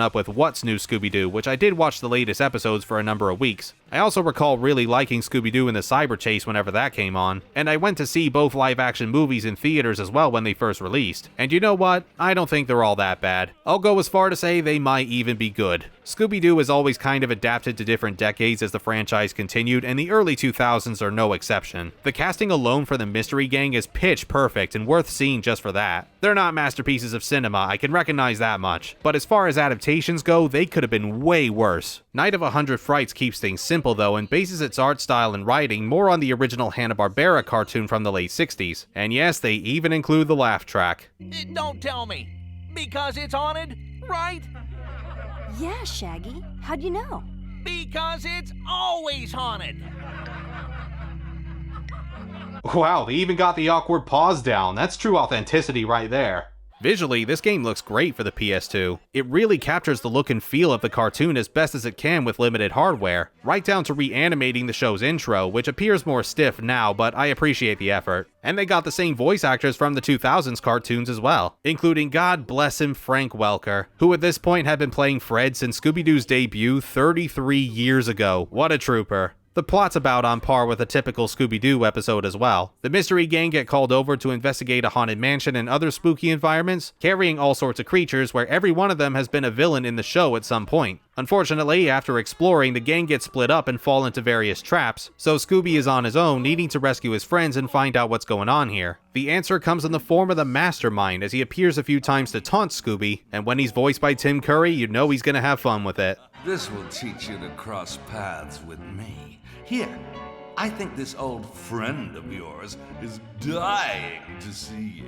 up with What's New Scooby-Doo, which I did watch the latest episodes for a number of weeks. I also recall really liking Scooby-Doo and the Cyber Chase whenever that came on, and I went to see both live-action movies in theaters as well when they first released. And you know what? I don't think they're all that bad. I'll go as far to say they might even be good. Scooby-Doo has always kind of adapted to different decades as the franchise continued, and the early 2000s are no exception. The casting alone for the Mystery Gang is pitch perfect and worth seeing just for that. They're not masterpieces of cinema, I can recognize that much, but as far as adaptations go, they could have been way worse. Night of 100 Frights keeps things simple though, and bases its art style and writing more on the original Hanna-Barbera cartoon from the late 60s. And yes, they even include the laugh track. Don't tell me. Because it's haunted, right? Yeah, Shaggy. How'd you know? Because it's always haunted. Wow, they even got the awkward pause down. That's true authenticity right there. Visually, this game looks great for the PS2. It really captures the look and feel of the cartoon as best as it can with limited hardware, right down to reanimating the show's intro, which appears more stiff now, but I appreciate the effort. And they got the same voice actors from the 2000s cartoons as well, including, God bless him, Frank Welker, who at this point had been playing Fred since Scooby-Doo's debut 33 years ago. What a trooper. The plot's about on par with a typical Scooby-Doo episode as well. The Mystery Gang get called over to investigate a haunted mansion and other spooky environments, carrying all sorts of creatures where every one of them has been a villain in the show at some point. Unfortunately, after exploring, the gang gets split up and fall into various traps, so Scooby is on his own, needing to rescue his friends and find out what's going on here. The answer comes in the form of the Mastermind, as he appears a few times to taunt Scooby, and when he's voiced by Tim Curry, you know he's gonna have fun with it. This will teach you to cross paths with me. Here, I think this old friend of yours is dying to see you.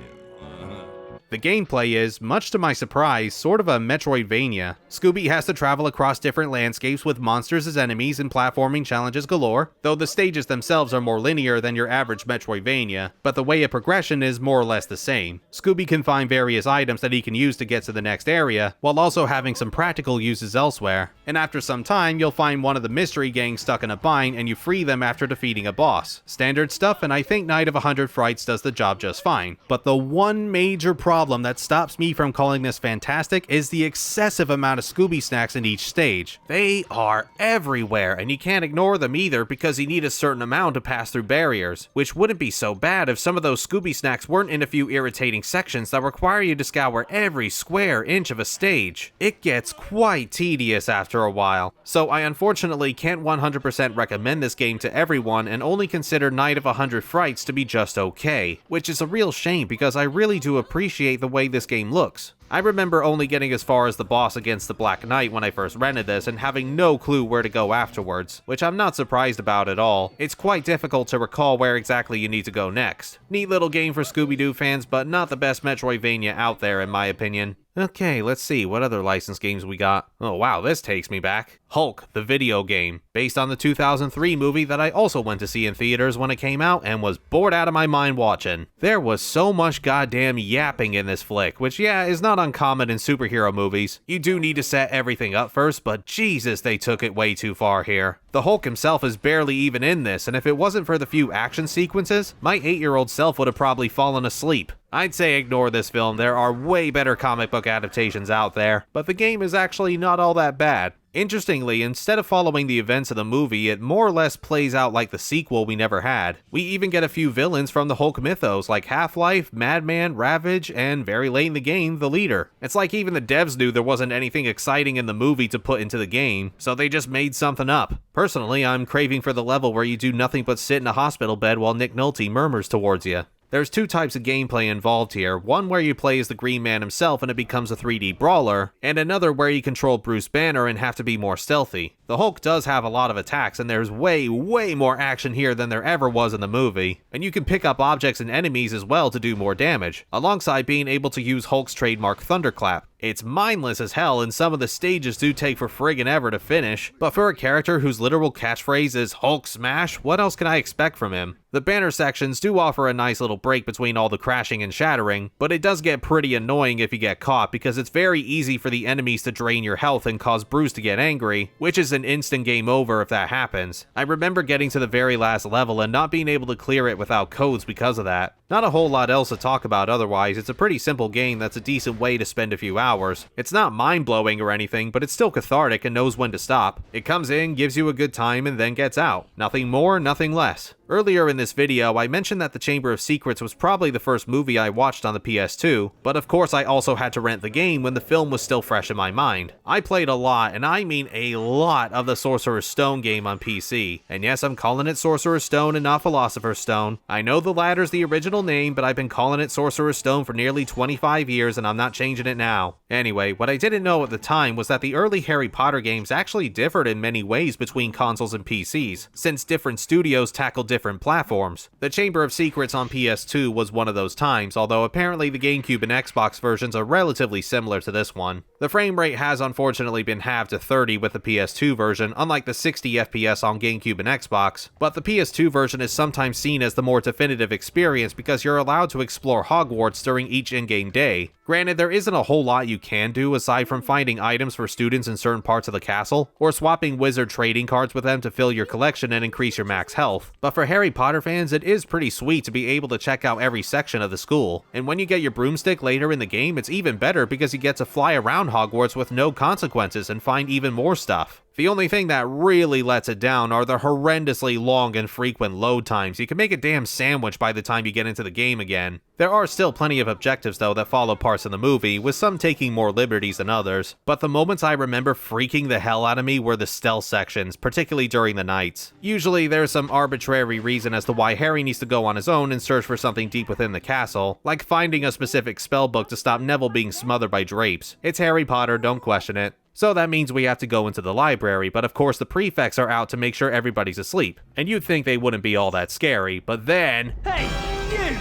The gameplay is, much to my surprise, sort of a Metroidvania. Scooby has to travel across different landscapes with monsters as enemies and platforming challenges galore, though the stages themselves are more linear than your average Metroidvania, but the way of progression is more or less the same. Scooby can find various items that he can use to get to the next area, while also having some practical uses elsewhere. And after some time, you'll find one of the Mystery Gang stuck in a bind and you free them after defeating a boss. Standard stuff, and I think Night of 100 Frights does the job just fine. But the one major problem that stops me from calling this fantastic is the excessive amount of Scooby snacks in each stage. They are everywhere, and you can't ignore them either because you need a certain amount to pass through barriers, which wouldn't be so bad if some of those Scooby snacks weren't in a few irritating sections that require you to scour every square inch of a stage. It gets quite tedious after a while, so I unfortunately can't 100% recommend this game to everyone and only consider Night of 100 Frights to be just okay, which is a real shame because I really do appreciate the way this game looks. I remember only getting as far as the boss against the Black Knight when I first rented this and having no clue where to go afterwards, which I'm not surprised about at all. It's quite difficult to recall where exactly you need to go next. Neat little game for Scooby-Doo fans, but not the best Metroidvania out there in my opinion. Okay, let's see what other licensed games we got. Oh wow, this takes me back. Hulk, the video game, based on the 2003 movie that I also went to see in theaters when it came out and was bored out of my mind watching. There was so much goddamn yapping in this flick, which yeah, is not uncommon in superhero movies. You do need to set everything up first, but Jesus, they took it way too far here. The Hulk himself is barely even in this, and if it wasn't for the few action sequences, my 8-year-old self would have probably fallen asleep. I'd say ignore this film, there are way better comic book adaptations out there, but the game is actually not all that bad. Interestingly, instead of following the events of the movie, it more or less plays out like the sequel we never had. We even get a few villains from the Hulk mythos like Half-Life, Madman, Ravage, and very late in the game, the Leader. It's like even the devs knew there wasn't anything exciting in the movie to put into the game, so they just made something up. Personally, I'm craving for the level where you do nothing but sit in a hospital bed while Nick Nolte murmurs towards you. There's two types of gameplay involved here, one where you play as the Green Man himself and it becomes a 3D brawler, and another where you control Bruce Banner and have to be more stealthy. The Hulk does have a lot of attacks, and there's way more action here than there ever was in the movie, and you can pick up objects and enemies as well to do more damage, alongside being able to use Hulk's trademark Thunderclap. It's mindless as hell, and some of the stages do take for friggin' ever to finish, but for a character whose literal catchphrase is Hulk Smash, what else can I expect from him? The banner sections do offer a nice little break between all the crashing and shattering, but it does get pretty annoying if you get caught because it's very easy for the enemies to drain your health and cause Bruce to get angry, which is an instant game over if that happens. I remember getting to the very last level and not being able to clear it without codes because of that. Not a whole lot else to talk about otherwise, it's a pretty simple game that's a decent way to spend a few hours. It's not mind-blowing or anything, but it's still cathartic and knows when to stop. It comes in, gives you a good time, and then gets out. Nothing more, nothing less. Earlier in this video, I mentioned that The Chamber of Secrets was probably the first movie I watched on the PS2, but of course I also had to rent the game when the film was still fresh in my mind. I played a lot, and I mean a lot, of the Sorcerer's Stone game on PC. And yes, I'm calling it Sorcerer's Stone and not Philosopher's Stone. I know the latter's the original name, but I've been calling it Sorcerer's Stone for nearly 25 years and I'm not changing it now. Anyway, what I didn't know at the time was that the early Harry Potter games actually differed in many ways between consoles and PCs, since different studios tackled different platforms. The Chamber of Secrets on PS2 was one of those times, although apparently the GameCube and Xbox versions are relatively similar to this one. The frame rate has unfortunately been halved to 30 with the PS2 version, unlike the 60 FPS on GameCube and Xbox, but the PS2 version is sometimes seen as the more definitive experience because you're allowed to explore Hogwarts during each in-game day. Granted, there isn't a whole lot you can do aside from finding items for students in certain parts of the castle, or swapping wizard trading cards with them to fill your collection and increase your max health. But for Harry Potter fans, it is pretty sweet to be able to check out every section of the school. And when you get your broomstick later in the game, it's even better because you get to fly around Hogwarts with no consequences and find even more stuff. The only thing that really lets it down are the horrendously long and frequent load times. You can make a damn sandwich by the time you get into the game again. There are still plenty of objectives though that follow parts of the movie, with some taking more liberties than others, but the moments I remember freaking the hell out of me were the stealth sections, particularly during the nights. Usually there's some arbitrary reason as to why Harry needs to go on his own and search for something deep within the castle, like finding a specific spellbook to stop Neville being smothered by drapes. It's Harry Potter, don't question it. So that means we have to go into the library, but of course the prefects are out to make sure everybody's asleep. And you'd think they wouldn't be all that scary, but then... Hey, you!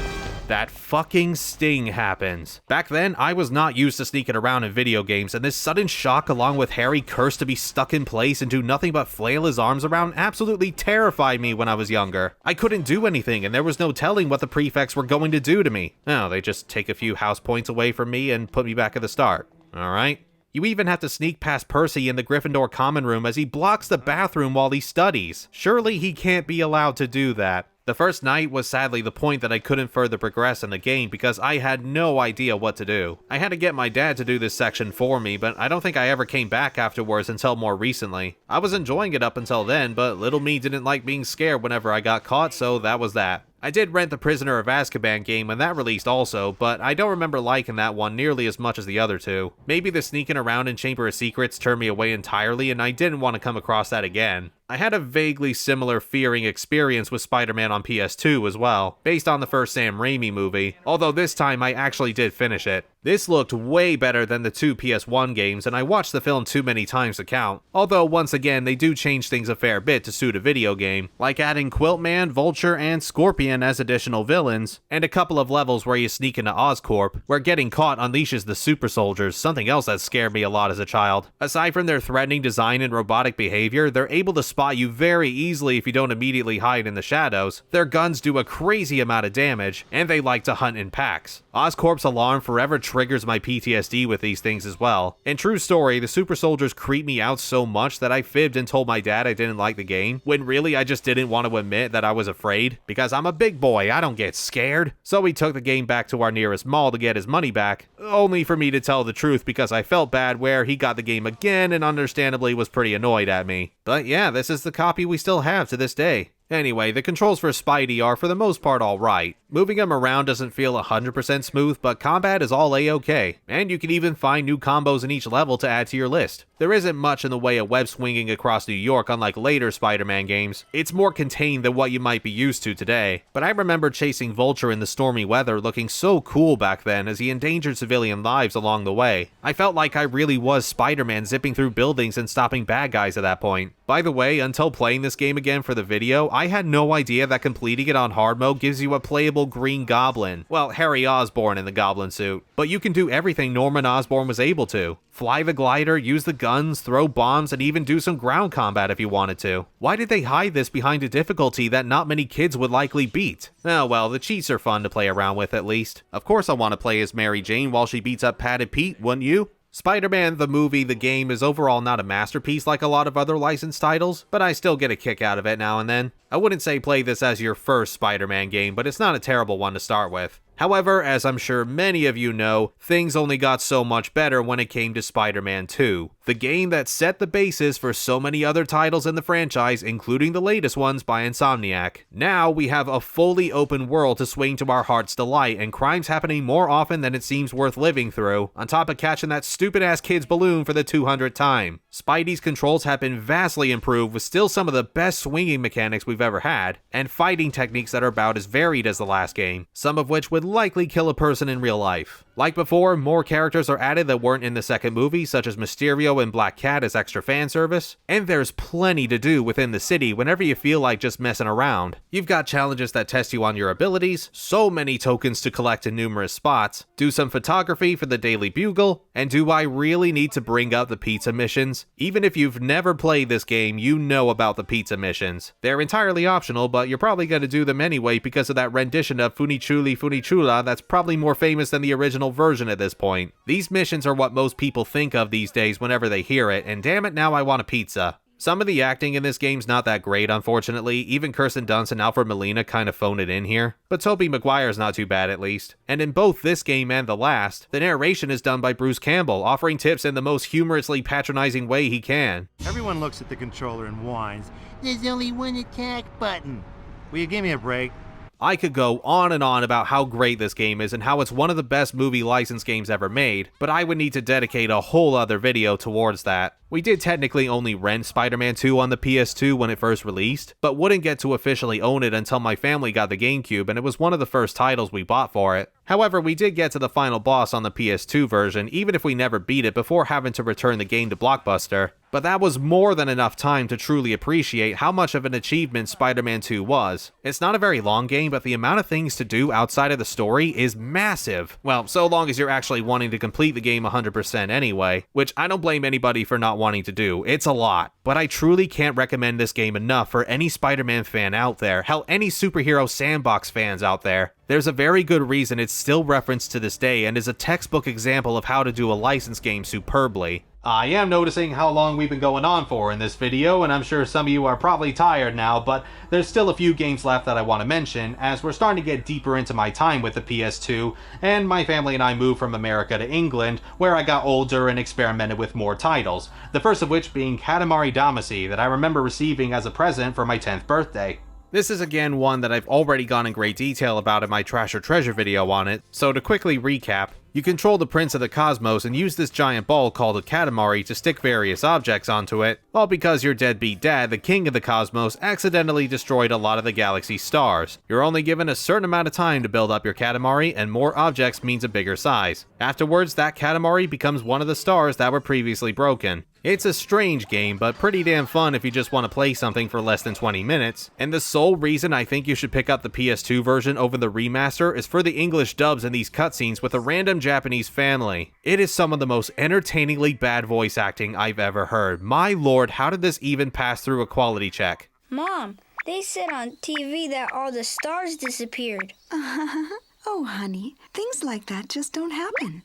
That fucking sting happens. Back then, I was not used to sneaking around in video games, and this sudden shock along with Harry cursed to be stuck in place and do nothing but flail his arms around absolutely terrified me when I was younger. I couldn't do anything, and there was no telling what the prefects were going to do to me. No, they just take a few house points away from me and put me back at the start. Alright? You even have to sneak past Percy in the Gryffindor common room as he blocks the bathroom while he studies. Surely he can't be allowed to do that. The first night was sadly the point that I couldn't further progress in the game because I had no idea what to do. I had to get my dad to do this section for me, but I don't think I ever came back afterwards until more recently. I was enjoying it up until then, but little me didn't like being scared whenever I got caught, so that was that. I did rent the Prisoner of Azkaban game when that released also, but I don't remember liking that one nearly as much as the other two. Maybe the sneaking around in Chamber of Secrets turned me away entirely and I didn't want to come across that again. I had a vaguely similar fearing experience with Spider-Man on PS2 as well, based on the first Sam Raimi movie, although this time I actually did finish it. This looked way better than the two PS1 games, and I watched the film too many times to count. Although, once again, they do change things a fair bit to suit a video game, like adding Quiltman, Vulture, and Scorpion as additional villains, and a couple of levels where you sneak into Oscorp, where getting caught unleashes the super soldiers, something else that scared me a lot as a child. Aside from their threatening design and robotic behavior, they're able to spot you very easily if you don't immediately hide in the shadows. Their guns do a crazy amount of damage, and they like to hunt in packs. Oscorp's alarm forever triggers my PTSD with these things as well. In true story, the super soldiers creep me out so much that I fibbed and told my dad I didn't like the game, when really I just didn't want to admit that I was afraid, because I'm a big boy, I don't get scared. So we took the game back to our nearest mall to get his money back, only for me to tell the truth because I felt bad where he got the game again and understandably was pretty annoyed at me. But yeah, this is the copy we still have to this day. Anyway, the controls for Spidey are for the most part alright. Moving him around doesn't feel 100% smooth, but combat is all a-okay, and you can even find new combos in each level to add to your list. There isn't much in the way of web swinging across New York unlike later Spider-Man games. It's more contained than what you might be used to today, but I remember chasing Vulture in the stormy weather looking so cool back then as he endangered civilian lives along the way. I felt like I really was Spider-Man zipping through buildings and stopping bad guys at that point. By the way, until playing this game again for the video, I had no idea that completing it on hard mode gives you a playable Green Goblin. Well, Harry Osborn in the Goblin suit. But you can do everything Norman Osborn was able to. Fly the glider, use the guns, throw bombs, and even do some ground combat if you wanted to. Why did they hide this behind a difficulty that not many kids would likely beat? Oh well, the cheats are fun to play around with at least. Of course I want to play as Mary Jane while she beats up Patted Pete, wouldn't you? Spider-Man the movie, the game, is overall not a masterpiece like a lot of other licensed titles, but I still get a kick out of it now and then. I wouldn't say play this as your first Spider-Man game, but it's not a terrible one to start with. However, as I'm sure many of you know, things only got so much better when it came to Spider-Man 2, the game that set the basis for so many other titles in the franchise, including the latest ones by Insomniac. Now we have a fully open world to swing to our heart's delight, and crimes happening more often than it seems worth living through, on top of catching that stupid-ass kid's balloon for the 200th time. Spidey's controls have been vastly improved with still some of the best swinging mechanics we've ever had, and fighting techniques that are about as varied as the last game, some of which would likely kill a person in real life. Like before, more characters are added that weren't in the second movie, such as Mysterio and Black Cat as extra fan service, and there's plenty to do within the city whenever you feel like just messing around. You've got challenges that test you on your abilities, so many tokens to collect in numerous spots, do some photography for the Daily Bugle, and do I really need to bring up the pizza missions? Even if you've never played this game, you know about the pizza missions. They're entirely optional, but you're probably going to do them anyway because of that rendition of Funichuli Funichula that's probably more famous than the original version at this point. These missions are what most people think of these days whenever they hear it, and damn it, now I want a pizza. Some of the acting in this game's not that great, unfortunately. Even Kirsten Dunst and Alfred Molina kind of phone it in here. But Tobey Maguire's not too bad at least. And in both this game and the last, the narration is done by Bruce Campbell, offering tips in the most humorously patronizing way he can. Everyone looks at the controller and whines, "There's only one attack button. Will you give me a break?" I could go on and on about how great this game is and how it's one of the best movie licensed games ever made, but I would need to dedicate a whole other video towards that. We did technically only rent Spider-Man 2 on the PS2 when it first released, but wouldn't get to officially own it until my family got the GameCube, and it was one of the first titles we bought for it. However, we did get to the final boss on the PS2 version, even if we never beat it before having to return the game to Blockbuster. But that was more than enough time to truly appreciate how much of an achievement Spider-Man 2 was. It's not a very long game, but the amount of things to do outside of the story is massive. Well, so long as you're actually wanting to complete the game 100% anyway, which I don't blame anybody for not wanting to do. It's a lot. But I truly can't recommend this game enough for any Spider-Man fan out there, hell, any superhero sandbox fans out there. There's a very good reason it's still referenced to this day and is a textbook example of how to do a licensed game superbly. I am noticing how long we've been going on for in this video, and I'm sure some of you are probably tired now, but there's still a few games left that I want to mention, as we're starting to get deeper into my time with the PS2, and my family and I moved from America to England, where I got older and experimented with more titles, the first of which being Katamari Damacy, that I remember receiving as a present for my 10th birthday. This is again one that I've already gone in great detail about in my Trash or Treasure video on it, so to quickly recap, You control the Prince of the Cosmos and use this giant ball called a Katamari to stick various objects onto it, all because your deadbeat dad, the King of the Cosmos, accidentally destroyed a lot of the galaxy's stars. You're only given a certain amount of time to build up your Katamari, and more objects means a bigger size. Afterwards, that Katamari becomes one of the stars that were previously broken. It's a strange game, but pretty damn fun if you just want to play something for less than 20 minutes. And the sole reason I think you should pick up the PS2 version over the remaster is for the English dubs in these cutscenes with a random Japanese family. It is some of the most entertainingly bad voice acting I've ever heard. My lord, how did this even pass through a quality check? Mom, they said on TV that all the stars disappeared. Oh, honey, things like that just don't happen.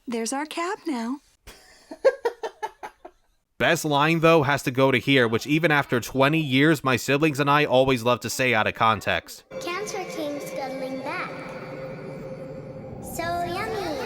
There's our cab now. Best line though has to go to here, which even after 20 years, my siblings and I always love to say out of context. Cancer came scuttling back. So yummy.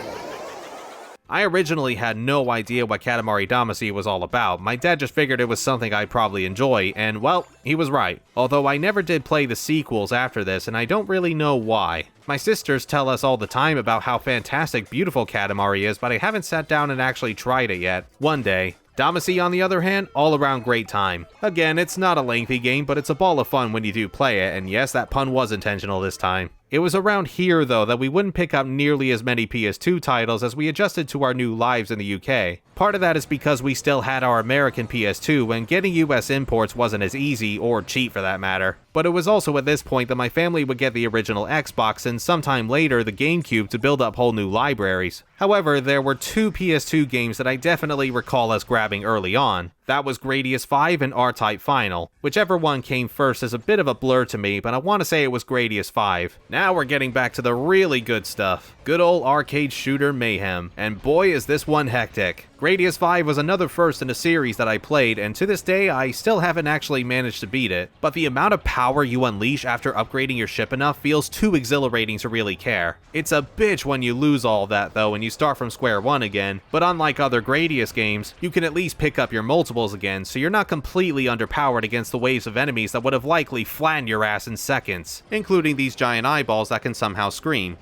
I originally had no idea what Katamari Damacy was all about. My dad just figured it was something I'd probably enjoy, and well, he was right. Although I never did play the sequels after this, and I don't really know why. My sisters tell us all the time about how fantastic beautiful Katamari is, but I haven't sat down and actually tried it yet. One day. Damacy, on the other hand, all around great time. Again, it's not a lengthy game, but it's a ball of fun when you do play it, and yes, that pun was intentional this time. It was around here, though, that we wouldn't pick up nearly as many PS2 titles as we adjusted to our new lives in the UK. Part of that is because we still had our American PS2 and getting US imports wasn't as easy, or cheap for that matter. But it was also at this point that my family would get the original Xbox and sometime later the GameCube to build up whole new libraries. However, there were two PS2 games that I definitely recall us grabbing early on. That was Gradius V and R-Type Final. Whichever one came first is a bit of a blur to me, but I want to say it was Gradius V. Now we're getting back to the really good stuff. Good old arcade shooter mayhem, and boy is this one hectic. Gradius V was another first in a series that I played, and to this day I still haven't actually managed to beat it, but the amount of power you unleash after upgrading your ship enough feels too exhilarating to really care. It's a bitch when you lose all that though and you start from square one again, but unlike other Gradius games, you can at least pick up your multiples again, so you're not completely underpowered against the waves of enemies that would have likely flattened your ass in seconds, including these giant eyeballs that can somehow scream.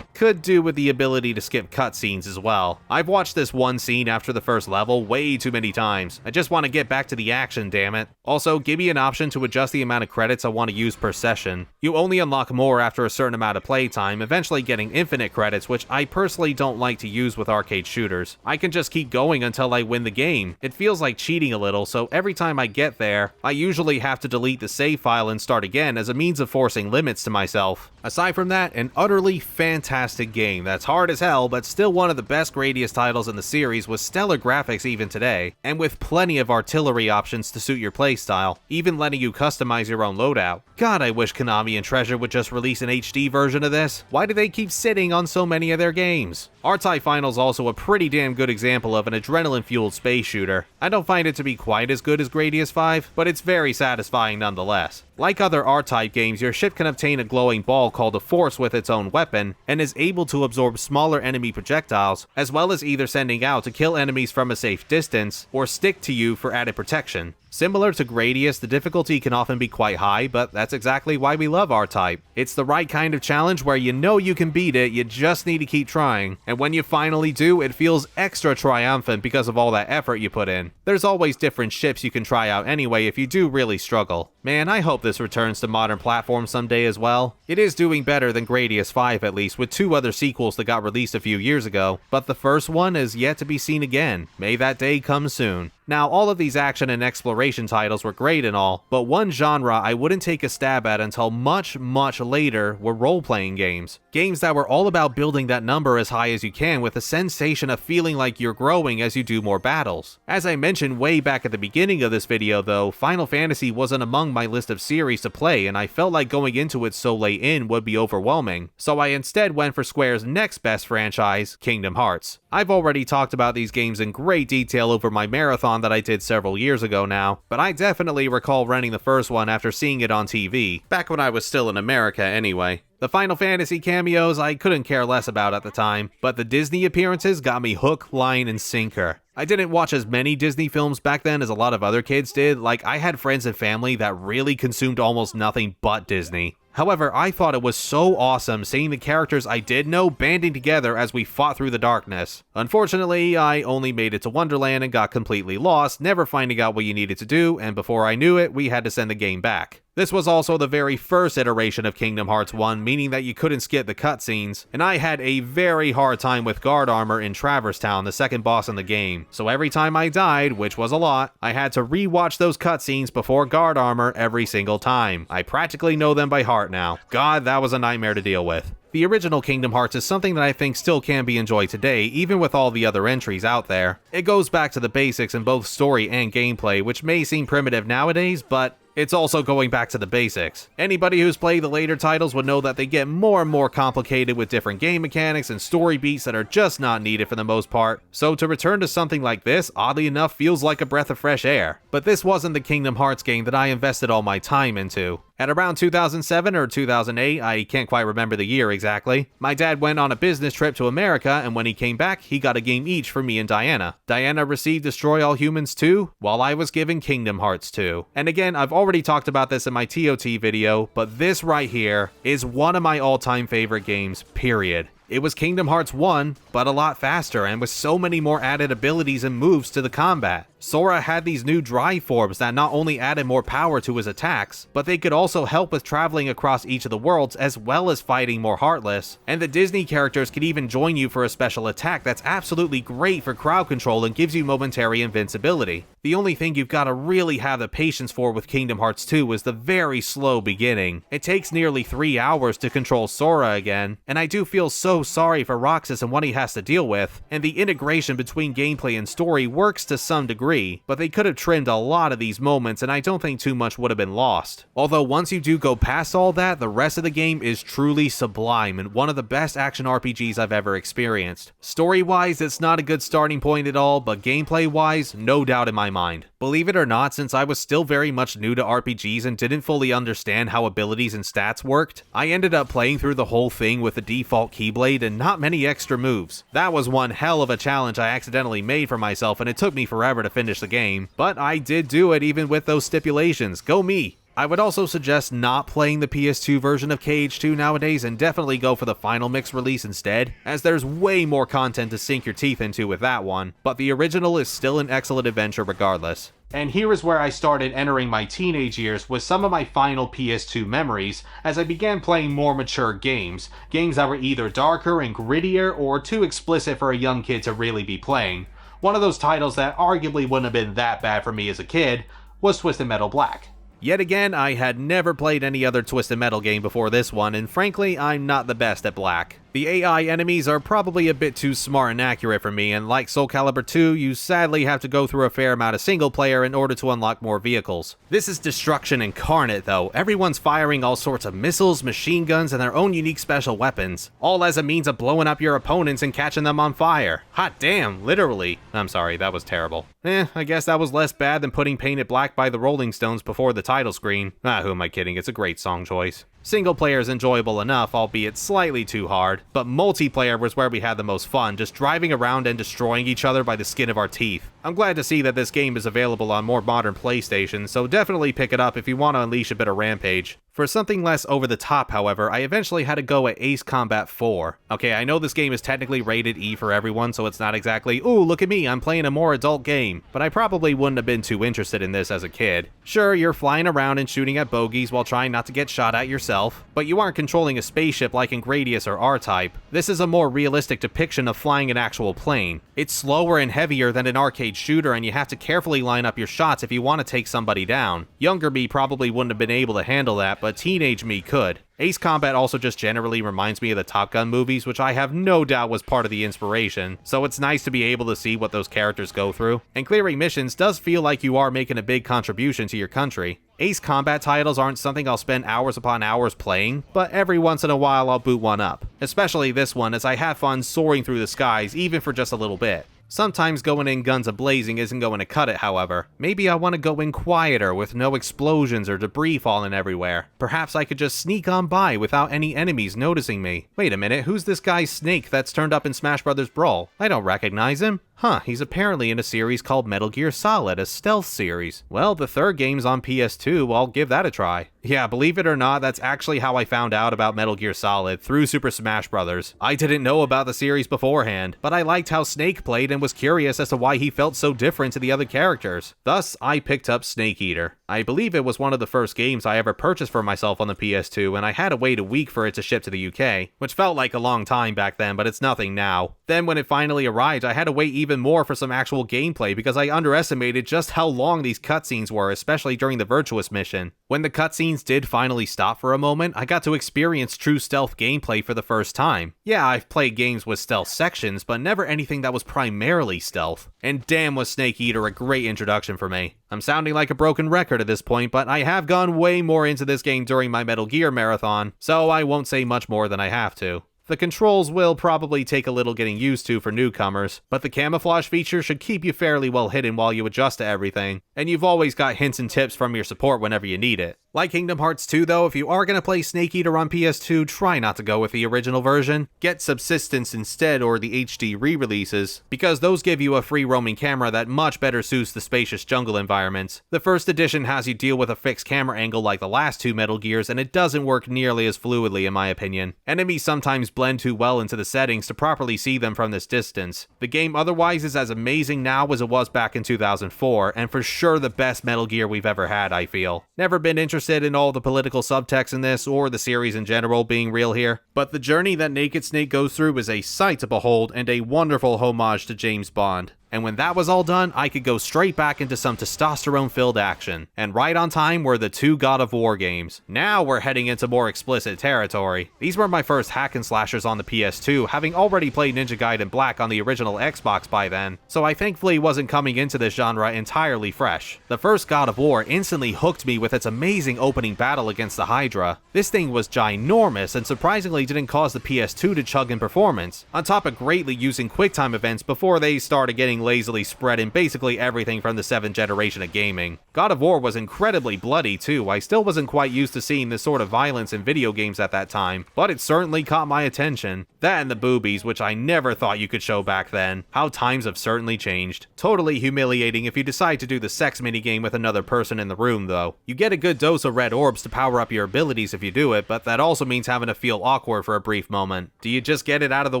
Could do with the ability to skip cutscenes as well. I've watched this one scene after the first level way too many times. I just want to get back to the action, damn it. Also, give me an option to adjust the amount of credits I want to use per session. You only unlock more after a certain amount of playtime, eventually getting infinite credits, which I personally don't like to use with arcade shooters. I can just keep going until I win the game. It feels like cheating a little, so every time I get there, I usually have to delete the save file and start again as a means of forcing limits to myself. Aside from that, an utterly fantastic game that's hard as hell, but still one of the best Gradius titles in the series with stellar graphics even today, and with plenty of artillery options to suit your playstyle, even letting you customize your own loadout. God, I wish Konami and Treasure would just release an HD version of this. Why do they keep sitting on so many of their games? R-Type Final is also a pretty damn good example of an adrenaline-fueled space shooter. I don't find it to be quite as good as Gradius V, but it's very satisfying nonetheless. Like other R-Type games, your ship can obtain a glowing ball called a Force with its own weapon, and is able to absorb smaller enemy projectiles, as well as either sending out to kill enemies from a safe distance, or stick to you for added protection. Similar to Gradius, the difficulty can often be quite high, but that's exactly why we love R-Type. It's the right kind of challenge where you know you can beat it, you just need to keep trying, and when you finally do, it feels extra triumphant because of all that effort you put in. There's always different ships you can try out anyway if you do really struggle. Man, I hope this returns to modern platforms someday as well. It is doing better than Gradius V at least, with 2 other sequels that got released a few years ago, but the first one is yet to be seen again. May that day come soon. Now, all of these action and exploration titles were great and all, but one genre I wouldn't take a stab at until much later were role-playing games. Games that were all about building that number as high as you can with a sensation of feeling like you're growing as you do more battles. As I mentioned way back at the beginning of this video though, Final Fantasy wasn't among my list of series to play, and I felt like going into it so late in would be overwhelming, so I instead went for Square's next best franchise, Kingdom Hearts. I've already talked about these games in great detail over my marathon that I did several years ago now, but I definitely recall renting the first one after seeing it on TV, back when I was still in America anyway. The Final Fantasy cameos I couldn't care less about at the time, but the Disney appearances got me hook, line, and sinker. I didn't watch as many Disney films back then as a lot of other kids did, like I had friends and family that really consumed almost nothing but Disney. However, I thought it was so awesome seeing the characters I did know banding together as we fought through the darkness. Unfortunately, I only made it to Wonderland and got completely lost, never finding out what you needed to do, and before I knew it, we had to send the game back. This was also the very first iteration of Kingdom Hearts 1, meaning that you couldn't skip the cutscenes, and I had a very hard time with guard armor in Traverse Town, the second boss in the game. So every time I died, which was a lot, I had to re-watch those cutscenes before guard armor every single time. I practically know them by heart now. God, that was a nightmare to deal with. The original Kingdom Hearts is something that I think still can be enjoyed today, even with all the other entries out there. It goes back to the basics in both story and gameplay, which may seem primitive nowadays, but it's also going back to the basics. Anybody who's played the later titles would know that they get more and more complicated with different game mechanics and story beats that are just not needed for the most part. So to return to something like this, oddly enough, feels like a breath of fresh air. But this wasn't the Kingdom Hearts game that I invested all my time into. At around 2007 or 2008, I can't quite remember the year exactly, my dad went on a business trip to America, and when he came back, he got a game each for me and Diana. Diana received Destroy All Humans 2, while I was given Kingdom Hearts 2. And again, I've already talked about this in my TOT video, but this right here is one of my all-time favorite games, period. It was Kingdom Hearts 1, but a lot faster and with so many more added abilities and moves to the combat. Sora had these new drive forms that not only added more power to his attacks, but they could also help with traveling across each of the worlds as well as fighting more Heartless. And the Disney characters could even join you for a special attack that's absolutely great for crowd control and gives you momentary invincibility. The only thing you've got to really have the patience for with Kingdom Hearts 2 is the very slow beginning. It takes nearly 3 hours to control Sora again, and I do feel so sorry for Roxas and what he has to deal with, and the integration between gameplay and story works to some degree, but they could have trimmed a lot of these moments and I don't think too much would have been lost. Although once you do go past all that, the rest of the game is truly sublime and one of the best action RPGs I've ever experienced. Story-wise, it's not a good starting point at all, but gameplay-wise, no doubt in my mind. Believe it or not, since I was still very much new to RPGs and didn't fully understand how abilities and stats worked, I ended up playing through the whole thing with the default Keyblade and not many extra moves. That was one hell of a challenge I accidentally made for myself and it took me forever to finish the game, but I did do it even with those stipulations. Go me! I would also suggest not playing the PS2 version of KH2 nowadays and definitely go for the Final Mix release instead, as there's way more content to sink your teeth into with that one, but the original is still an excellent adventure regardless. And here is where I started entering my teenage years with some of my final PS2 memories as I began playing more mature games that were either darker and grittier or too explicit for a young kid to really be playing. One of those titles that arguably wouldn't have been that bad for me as a kid was Twisted Metal Black. Yet again, I had never played any other Twisted Metal game before this one, and frankly, I'm not the best at Black. The AI enemies are probably a bit too smart and accurate for me, and like Soul Calibur II, you sadly have to go through a fair amount of single player in order to unlock more vehicles. This is destruction incarnate though. Everyone's firing all sorts of missiles, machine guns, and their own unique special weapons, all as a means of blowing up your opponents and catching them on fire. Hot damn, literally. I'm sorry, that was terrible. I guess that was less bad than putting Painted Black by the Rolling Stones before the title screen. Who am I kidding, it's a great song choice. Single player is enjoyable enough, albeit slightly too hard, but multiplayer was where we had the most fun, just driving around and destroying each other by the skin of our teeth. I'm glad to see that this game is available on more modern PlayStations, so definitely pick it up if you want to unleash a bit of rampage. For something less over the top, however, I eventually had to go at Ace Combat 4. Okay, I know this game is technically rated E for everyone, so it's not exactly, ooh, look at me, I'm playing a more adult game, but I probably wouldn't have been too interested in this as a kid. Sure, you're flying around and shooting at bogeys while trying not to get shot at yourself, but you aren't controlling a spaceship like in Gradius or R-Type. This is a more realistic depiction of flying an actual plane. It's slower and heavier than an arcade shooter, and you have to carefully line up your shots if you want to take somebody down. Younger me probably wouldn't have been able to handle that, but teenage me could. Ace Combat also just generally reminds me of the Top Gun movies, which I have no doubt was part of the inspiration, so it's nice to be able to see what those characters go through. And clearing missions does feel like you are making a big contribution to your country. Ace Combat titles aren't something I'll spend hours upon hours playing, but every once in a while I'll boot one up. Especially this one, as I have fun soaring through the skies, even for just a little bit. Sometimes going in guns a-blazing isn't going to cut it, however. Maybe I want to go in quieter with no explosions or debris falling everywhere. Perhaps I could just sneak on by without any enemies noticing me. Wait a minute, who's this guy Snake that's turned up in Smash Bros. Brawl? I don't recognize him. Huh, he's apparently in a series called Metal Gear Solid, a stealth series. Well, the third game's on PS2, I'll give that a try. Yeah, believe it or not, that's actually how I found out about Metal Gear Solid, through Super Smash Bros. I didn't know about the series beforehand, but I liked how Snake played and was curious as to why he felt so different to the other characters. Thus, I picked up Snake Eater. I believe it was one of the first games I ever purchased for myself on the PS2, and I had to wait a week for it to ship to the UK, which felt like a long time back then, but it's nothing now. Then when it finally arrived, I had to wait even more for some actual gameplay because I underestimated just how long these cutscenes were, especially during the Virtuous mission. When the cutscenes did finally stop for a moment, I got to experience true stealth gameplay for the first time. Yeah, I've played games with stealth sections, but never anything that was primarily stealth. And damn was Snake Eater a great introduction for me. I'm sounding like a broken record at this point, but I have gone way more into this game during my Metal Gear marathon, so I won't say much more than I have to. The controls will probably take a little getting used to for newcomers, but the camouflage feature should keep you fairly well hidden while you adjust to everything, and you've always got hints and tips from your support whenever you need it. Like Kingdom Hearts 2 though, if you are going to play Snake Eater on PS2, try not to go with the original version. Get Subsistence instead or the HD re-releases, because those give you a free roaming camera that much better suits the spacious jungle environments. The first edition has you deal with a fixed camera angle like the last two Metal Gears, and it doesn't work nearly as fluidly in my opinion. Enemies sometimes blend too well into the settings to properly see them from this distance. The game otherwise is as amazing now as it was back in 2004, and for sure the best Metal Gear we've ever had, I feel. Never been interested in all the political subtext in this, or the series in general being real here, but the journey that Naked Snake goes through is a sight to behold and a wonderful homage to James Bond. And when that was all done, I could go straight back into some testosterone-filled action. And right on time were the two God of War games. Now we're heading into more explicit territory. These were my first hack and slashers on the PS2, having already played Ninja Gaiden Black on the original Xbox by then, so I thankfully wasn't coming into this genre entirely fresh. The first God of War instantly hooked me with its amazing opening battle against the Hydra. This thing was ginormous and surprisingly didn't cause the PS2 to chug in performance, on top of greatly using QuickTime events before they started getting lazily spread in basically everything from the 7th generation of gaming. God of War was incredibly bloody too. I still wasn't quite used to seeing this sort of violence in video games at that time, but it certainly caught my attention. That and the boobies, which I never thought you could show back then. How times have certainly changed. Totally humiliating if you decide to do the sex minigame with another person in the room though. You get a good dose of red orbs to power up your abilities if you do it, but that also means having to feel awkward for a brief moment. Do you just get it out of the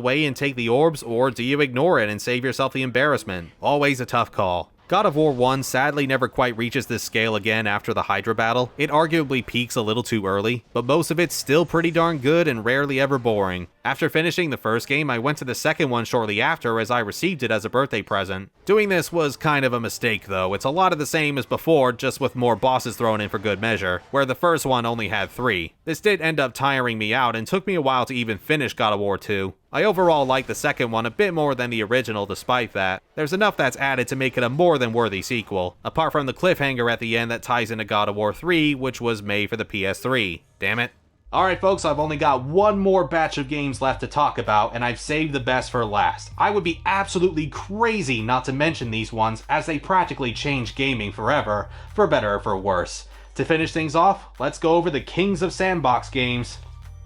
way and take the orbs, or do you ignore it and save yourself the embarrassment? Always a tough call. God of War 1 sadly never quite reaches this scale again after the Hydra battle. It arguably peaks a little too early, but most of it's still pretty darn good and rarely ever boring. After finishing the first game, I went to the second one shortly after as I received it as a birthday present. Doing this was kind of a mistake though. It's a lot of the same as before, just with more bosses thrown in for good measure, where the first one only had 3. This did end up tiring me out and took me a while to even finish God of War 2. I overall like the second one a bit more than the original despite that. There's enough that's added to make it a more than worthy sequel, apart from the cliffhanger at the end that ties into God of War 3, which was made for the PS3. Damn it. Alright folks, I've only got one more batch of games left to talk about, and I've saved the best for last. I would be absolutely crazy not to mention these ones, as they practically changed gaming forever, for better or for worse. To finish things off, let's go over the Kings of Sandbox games,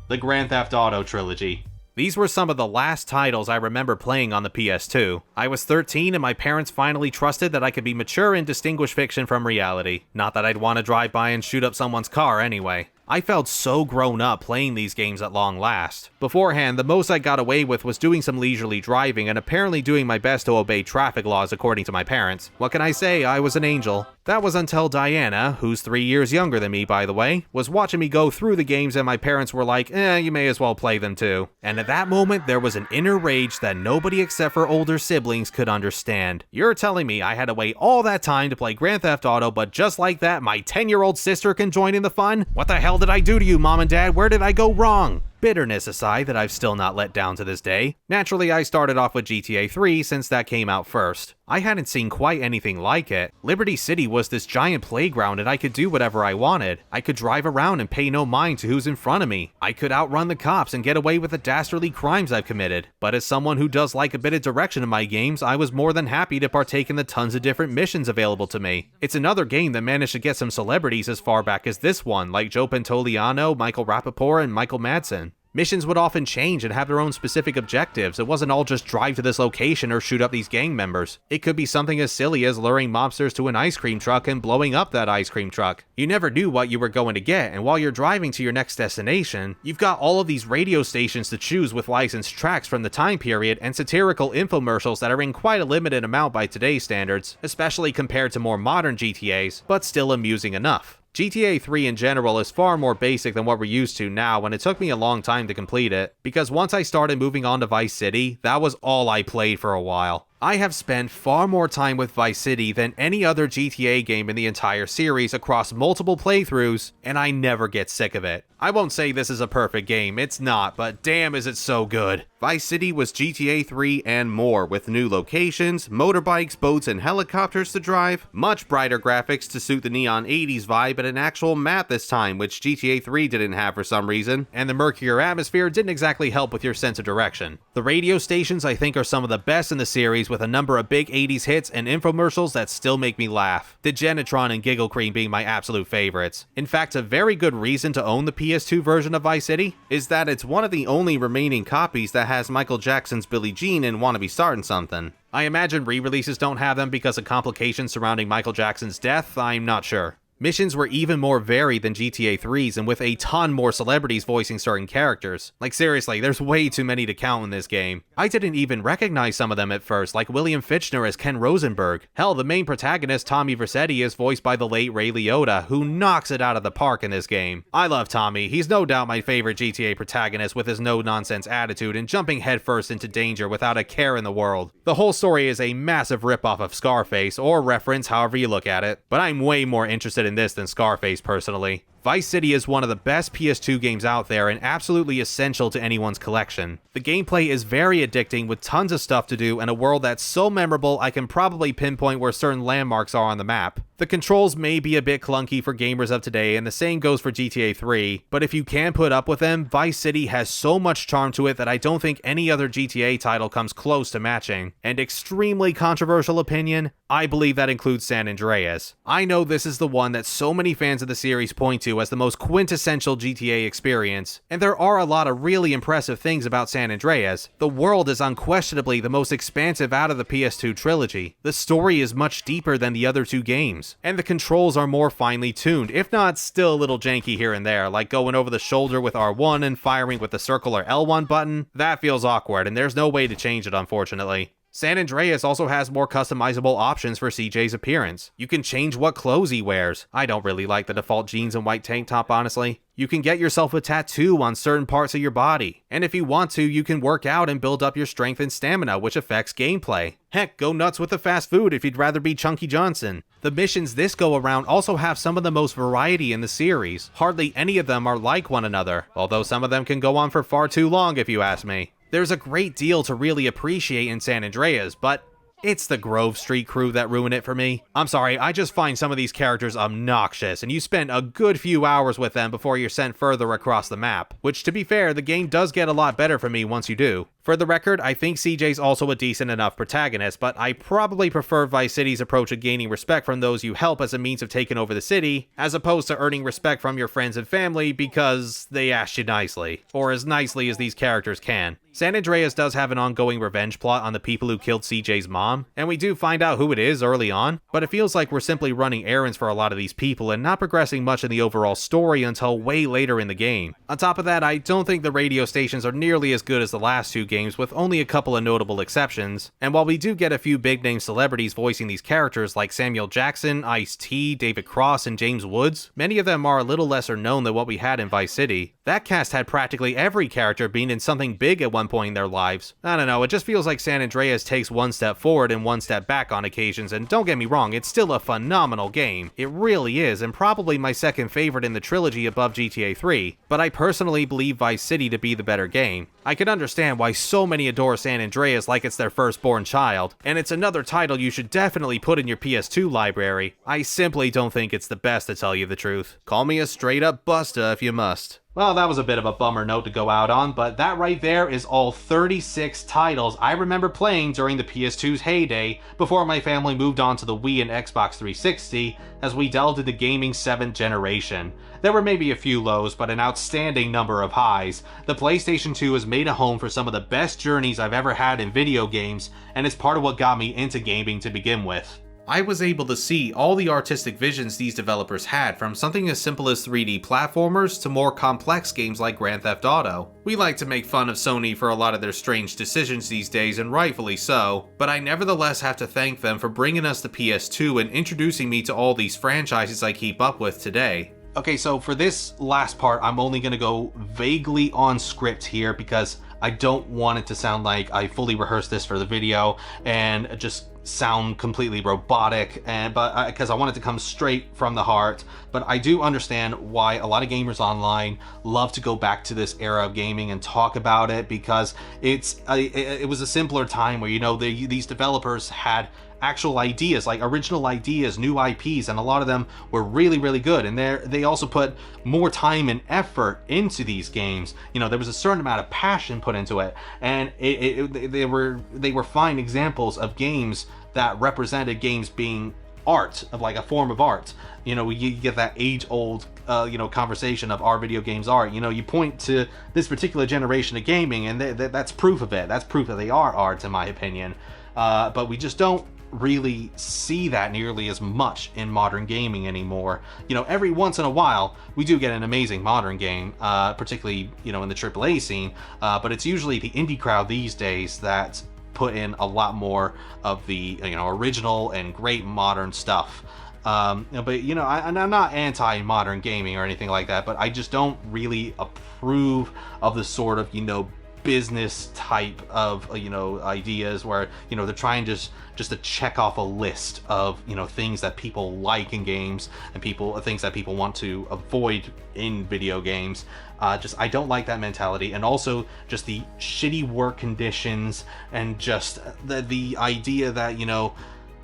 the Grand Theft Auto trilogy. These were some of the last titles I remember playing on the PS2. I was 13 and my parents finally trusted that I could be mature and distinguish fiction from reality. Not that I'd want to drive by and shoot up someone's car anyway. I felt so grown up playing these games at long last. Beforehand, the most I got away with was doing some leisurely driving and apparently doing my best to obey traffic laws according to my parents. What can I say? I was an angel. That was until Diana, who's 3 years younger than me by the way, was watching me go through the games and my parents were like, you may as well play them too. And at that moment, there was an inner rage that nobody except for older siblings could understand. You're telling me I had to wait all that time to play Grand Theft Auto, but just like that, my 10-year-old sister can join in the fun? What the hell did I do to you, Mom and Dad? Where did I go wrong? bitterness aside that I've still not let down to this day. Naturally, I started off with GTA 3 since that came out first. I hadn't seen quite anything like it. Liberty City was this giant playground and I could do whatever I wanted. I could drive around and pay no mind to who's in front of me. I could outrun the cops and get away with the dastardly crimes I've committed. But as someone who does like a bit of direction in my games, I was more than happy to partake in the tons of different missions available to me. It's another game that managed to get some celebrities as far back as this one, like Joe Pantoliano, Michael Rapaport, and Michael Madsen. Missions would often change and have their own specific objectives. It wasn't all just drive to this location or shoot up these gang members. It could be something as silly as luring mobsters to an ice cream truck and blowing up that ice cream truck. You never knew what you were going to get, and while you're driving to your next destination, you've got all of these radio stations to choose with licensed tracks from the time period and satirical infomercials that are in quite a limited amount by today's standards, especially compared to more modern GTAs, but still amusing enough. GTA 3 in general is far more basic than what we're used to now, and it took me a long time to complete it, because once I started moving on to Vice City, that was all I played for a while. I have spent far more time with Vice City than any other GTA game in the entire series across multiple playthroughs, and I never get sick of it. I won't say this is a perfect game, it's not, but damn is it so good. Vice City was GTA 3 and more, with new locations, motorbikes, boats, and helicopters to drive, much brighter graphics to suit the neon 80s vibe, and an actual map this time, which GTA 3 didn't have for some reason, and the murkier atmosphere didn't exactly help with your sense of direction. The radio stations I think are some of the best in the series, with a number of big 80s hits and infomercials that still make me laugh. The Genitron and Giggle Cream being my absolute favorites. In fact, a very good reason to own the PS2 version of Vice City is that it's one of the only remaining copies that has Michael Jackson's Billie Jean and Wanna Be Startin' Something. I imagine re-releases don't have them because of complications surrounding Michael Jackson's death, I'm not sure. Missions were even more varied than GTA 3's and with a ton more celebrities voicing certain characters. Like seriously, there's way too many to count in this game. I didn't even recognize some of them at first, like William Fichtner as Ken Rosenberg. Hell, the main protagonist, Tommy Vercetti, is voiced by the late Ray Liotta, who knocks it out of the park in this game. I love Tommy, he's no doubt my favorite GTA protagonist with his no-nonsense attitude and jumping headfirst into danger without a care in the world. The whole story is a massive ripoff of Scarface, or reference, however you look at it, but I'm way more interested in this than Scarface personally. Vice City is one of the best PS2 games out there and absolutely essential to anyone's collection. The gameplay is very addicting with tons of stuff to do and a world that's so memorable I can probably pinpoint where certain landmarks are on the map. The controls may be a bit clunky for gamers of today, and the same goes for GTA 3, but if you can put up with them, Vice City has so much charm to it that I don't think any other GTA title comes close to matching. And extremely controversial opinion, I believe that includes San Andreas. I know this is the one that so many fans of the series point to as the most quintessential GTA experience, and there are a lot of really impressive things about San Andreas. The world is unquestionably the most expansive out of the PS2 trilogy. The story is much deeper than the other two games, and the controls are more finely tuned, if not still a little janky here and there, like going over the shoulder with R1 and firing with the circle or L1 button. That feels awkward, and there's no way to change it, unfortunately. San Andreas also has more customizable options for CJ's appearance. You can change what clothes he wears. I don't really like the default jeans and white tank top, honestly. You can get yourself a tattoo on certain parts of your body. And if you want to, you can work out and build up your strength and stamina, which affects gameplay. Heck, go nuts with the fast food if you'd rather be Chunky Johnson. The missions this go around also have some of the most variety in the series. Hardly any of them are like one another, although some of them can go on for far too long if you ask me. There's a great deal to really appreciate in San Andreas, but it's the Grove Street crew that ruin it for me. I'm sorry, I just find some of these characters obnoxious, and you spend a good few hours with them before you're sent further across the map. Which, to be fair, the game does get a lot better for me once you do. For the record, I think CJ's also a decent enough protagonist, but I probably prefer Vice City's approach of gaining respect from those you help as a means of taking over the city, as opposed to earning respect from your friends and family because they asked you nicely, or as nicely as these characters can. San Andreas does have an ongoing revenge plot on the people who killed CJ's mom, and we do find out who it is early on, but it feels like we're simply running errands for a lot of these people and not progressing much in the overall story until way later in the game. On top of that, I don't think the radio stations are nearly as good as the last two games with only a couple of notable exceptions, and while we do get a few big-name celebrities voicing these characters like Samuel Jackson, Ice-T, David Cross, and James Woods, many of them are a little lesser known than what we had in Vice City. That cast had practically every character being in something big at one point in their lives. I don't know, it just feels like San Andreas takes one step forward and one step back on occasions, and don't get me wrong, it's still a phenomenal game. It really is, and probably my second favorite in the trilogy above GTA 3, but I personally believe Vice City to be the better game. I can understand why so many adore San Andreas like it's their firstborn child, and it's another title you should definitely put in your PS2 library. I simply don't think it's the best, to tell you the truth. Call me a straight up busta if you must. Well, that was a bit of a bummer note to go out on, but that right there is all 36 titles I remember playing during the PS2's heyday before my family moved on to the Wii and Xbox 360 as we delved into gaming's 7th generation. There were maybe a few lows, but an outstanding number of highs. The PlayStation 2 has made a home for some of the best journeys I've ever had in video games, and it's part of what got me into gaming to begin with. I was able to see all the artistic visions these developers had, from something as simple as 3D platformers to more complex games like Grand Theft Auto. We like to make fun of Sony for a lot of their strange decisions these days, and rightfully so, but I nevertheless have to thank them for bringing us the PS2 and introducing me to all these franchises I keep up with today. Okay, so for this last part, I'm only going to go vaguely on script here because I don't want it to sound like I fully rehearsed this for the video and just sound completely robotic, but because I want it to come straight from the heart. But I do understand why a lot of gamers online love to go back to this era of gaming and talk about it, because it was a simpler time where, you know, these developers had actual ideas, like original ideas, new IPs, and a lot of them were really, really good. And they also put more time and effort into these games. You know, there was a certain amount of passion put into it, and they were fine examples of games that represented games being art, of like a form of art. You know, you get that age-old conversation of, are video games art? You know, you point to this particular generation of gaming, and that's proof of it. That's proof that they are art, in my opinion. But we just don't really see that nearly as much in modern gaming anymore. You know, every once in a while we do get an amazing modern game, particularly, you know, in the AAA scene, but it's usually the indie crowd these days that put in a lot more of the, you know, original and great modern stuff. But, you know, I'm not anti-modern gaming or anything like that, but I just don't really approve of the sort of, you know, business type of, you know, ideas where, you know, they're trying just to check off a list of, you know, things that people like in games and things that people want to avoid in video games. I don't like that mentality, and also just the shitty work conditions, and just the idea that, you know,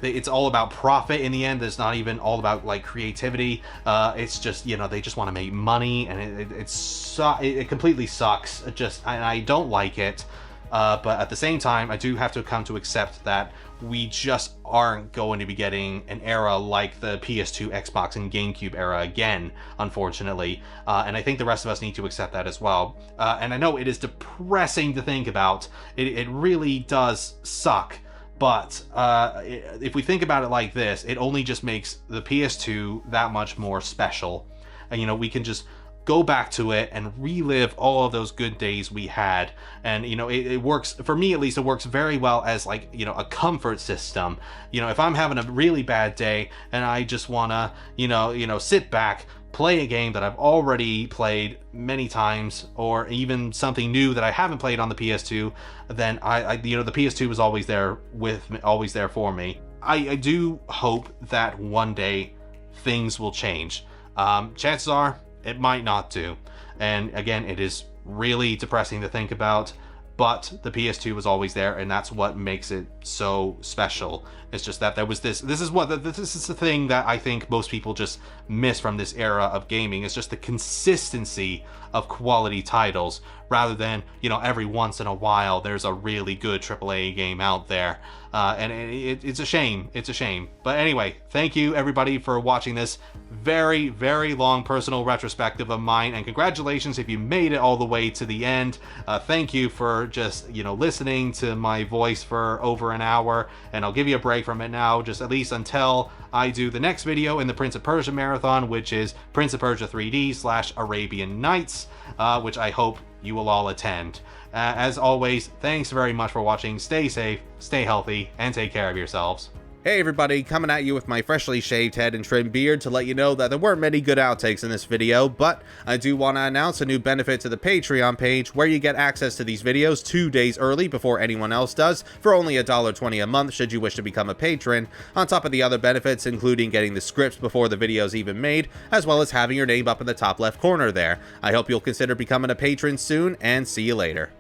it's all about profit in the end. It's not even all about like creativity. It's just, you know, they just want to make money, and it completely sucks. I don't like it. But at the same time, I do have to come to accept that we just aren't going to be getting an era like the PS2, Xbox, and GameCube era again, unfortunately. And I think the rest of us need to accept that as well. And I know it is depressing to think about. It really does suck. But if we think about it like this, it only just makes the PS2 that much more special. And, you know, we can just go back to it and relive all of those good days we had. And, you know, it works, for me at least, it works very well as, like, you know, a comfort system. You know, if I'm having a really bad day and I just want to, you know, sit back, play a game that I've already played many times, or even something new that I haven't played on the PS2, then you know, the PS2 is always there with me, always there for me. I do hope that one day things will change. Chances are it might not do. And again, it is really depressing to think about, but the PS2 was always there, and that's what makes it so special. It's just that there was this is the thing that I think most people just miss from this era of gaming. It's just the consistency of quality titles, rather than, you know, every once in a while there's a really good AAA game out there. And it's a shame. It's a shame. But anyway, thank you everybody for watching this very, very long personal retrospective of mine, and congratulations if you made it all the way to the end. Thank you for just, you know, listening to my voice for over an hour, and I'll give you a break from it now, just at least until I do the next video in the Prince of Persia marathon, which is Prince of Persia 3D / Arabian Nights, which I hope you will all attend. As always, thanks very much for watching. Stay safe, stay healthy, and take care of yourselves. Hey everybody, coming at you with my freshly shaved head and trimmed beard to let you know that there weren't many good outtakes in this video, but I do want to announce a new benefit to the Patreon page where you get access to these videos 2 days early before anyone else does for only $1.20 a month should you wish to become a patron, on top of the other benefits including getting the scripts before the video's even made, as well as having your name up in the top left corner there. I hope you'll consider becoming a patron soon, and see you later.